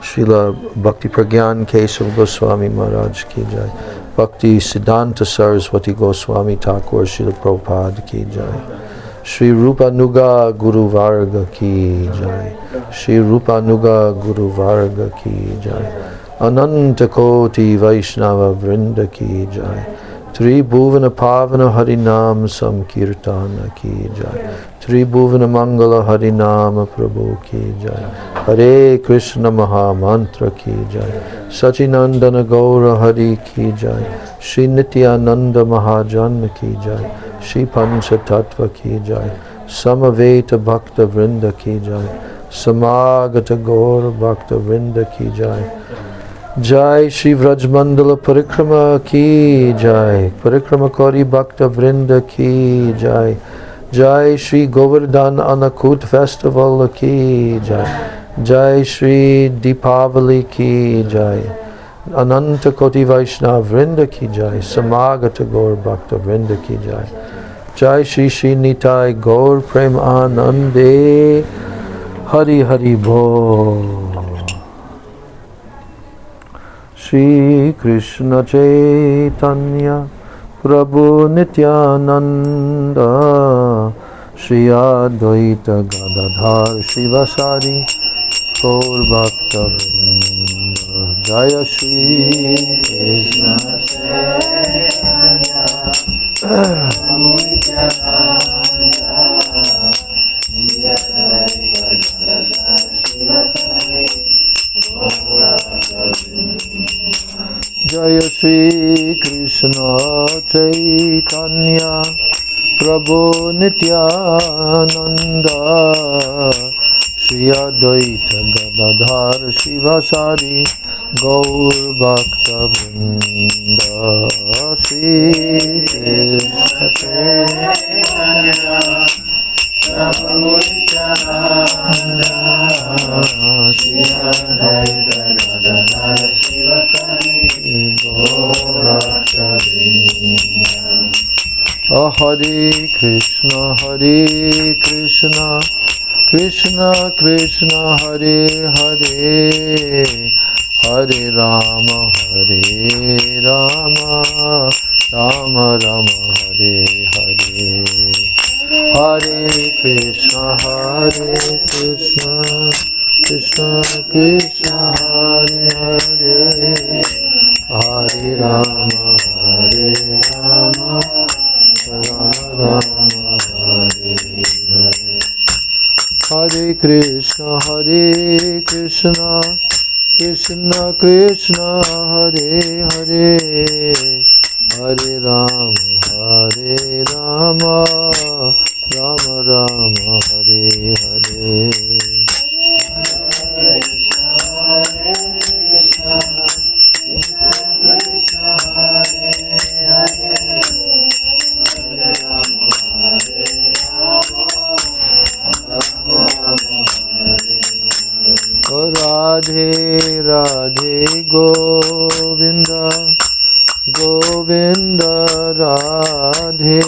Srila Bhakti Pragyan Kesav Goswami Maharaj Ki Jai Bhakti Siddhanta Saraswati Goswami Thakur Srila Prabhupada Ki Jai Shri Rupa Nuga Guru Varga Ki Jai Shri Rupa Nuga Guru Varga Ki Jai Ananta Koti Vaishnava Vrinda Ki Jai Tri Bhuvana Pavana Harinam Samkirtana Ki Jai Tri Bhuvana Mangala Harinama Prabhu Ki Jai Hare Krishna Maha Mantra Ki Jai Sachinandana Gaura Hari Ki Jai Shri Nityananda Mahajan Ki Jai Shri Pancha Tattva Ki Jai Samaveta Bhakta Vrinda Ki Jai Samagata Gaura Bhakta Vrinda Ki Jai Jai Shri Vrajmandala Parikrama Ki Jai Parikrama Kori Bhakta Vrinda Ki Jai Jai Shri Govardhan Anakut Festival Ki Jai Jai Shri Deepavali Ki Jai Ananta Koti Vaishnava Vrinda Ki Jai Samagata Gaur Bhakta Vrinda Ki Jai Jai Shri Shri Nitai Gaur Prem Anande Hari Hari Bol Shri Krishna Chaitanya Prabhu Nityananda Shri Advaita Gadadhar Shivasari Gaur Bhakta Vrinda Jaya Shri Krishna Jaya Shri Krishna Chaitanya Prabhu Nityananda Shri Advaita Gadadhar Shivasari Gaur Bhakta Vrinda Shri Krishna Chaitanya Prabhu Nityananda Shri Advaita Gadadhar Shivasari Gaur Bhakta Vrinda Hare Krishna Krishna Krishna Hare Hare Hare Rama Rama Rama Hare Hare Hare Krishna, Krishna Krishna, Hare Hare, Hare Rama, Rama Rama, Hare Hare. Hare Krishna, Krishna Krishna, Hare Hare, Hare Rama, Rama Rama, Hare Hare. Radhe Radhe Govinda, Govinda Radhe,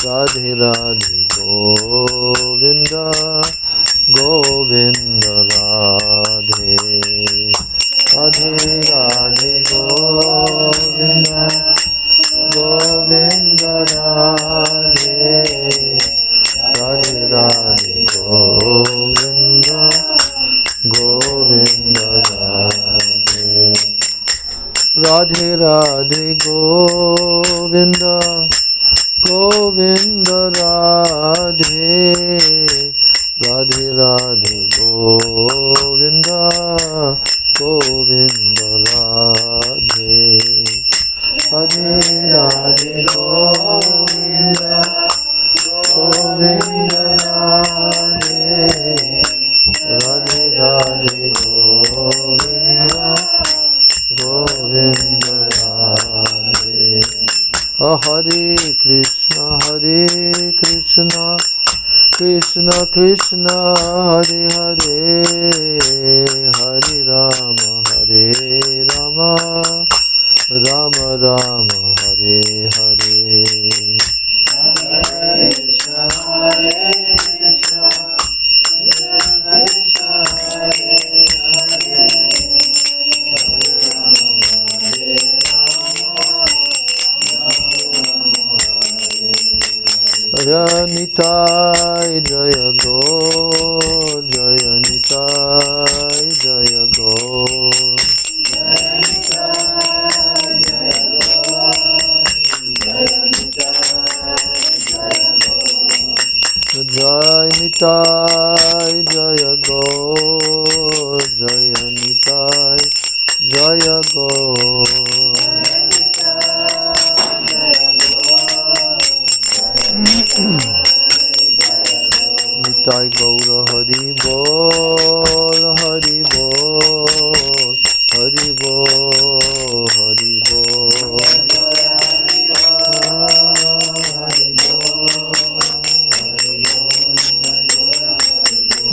Radhe Radhe Govinda, Govinda Radhe, Radhe Radhe Govinda, Govinda Radhe, Radhe Radhe Govinda, Govinda Radhe, Radhe Radhe Govinda, Govinda Radhe, Radhe Radhe Govinda, Govinda Radhe, Radhe Radhe Govinda, Govinda Radhe, Radhe Radhe Govinda, Govinda Radhe. Hare Krishna, Krishna Krishna, Hare Hare, Hare Rama, Rama Rama, Hare Hare. Hare Krishna, Jaya Nitai, Jaya Gaur, Jaya Nitai, Jaya Gaur. Jaya Nitai, Jaya Gaur, Jaya Nitai, Jaya Gaur. Nitai Gaura Hari Bol, Hari Bol, Hari Bol, Hari Bol.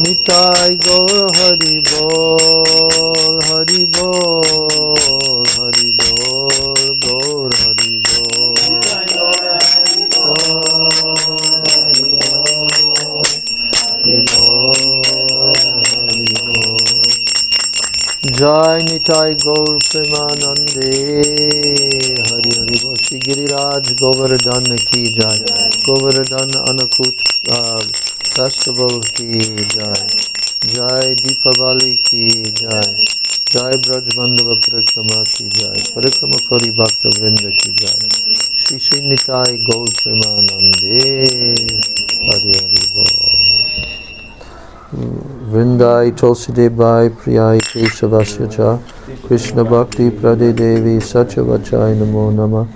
Nitai Gaura Hari Bol, Hari Bol, Hari Bol, Gaur Hari Bol. Jai Nitai Gaur Premanande, Hari Hari Bol. Shri Giriraj Govardhan ki jai, Govardhan Anakut Festival ki jai, Jai Deepavali ki jai, Jai Braj Mandala Parikrama ki jai, Parikrama Kori Bhakta Vrinda ki jai. Shri Shri Nitai Gaur Premanande, Hari Hari Bol. Vrindai Tulsidebai Priyai Keshavasya Cha, Krishna Bhakti Prade Devi Satyavachai Namo Nama,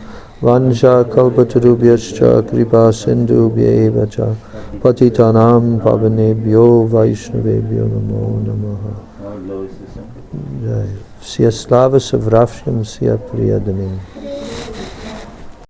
Vansha Kalpatarubhyascha Kripa Sindhubhyeva Cha, Patitanam Pavanebhyo Vaishnavebhyo Namo Namaha. Jai. Sia Slava Savrafyam Sia Priyadanim.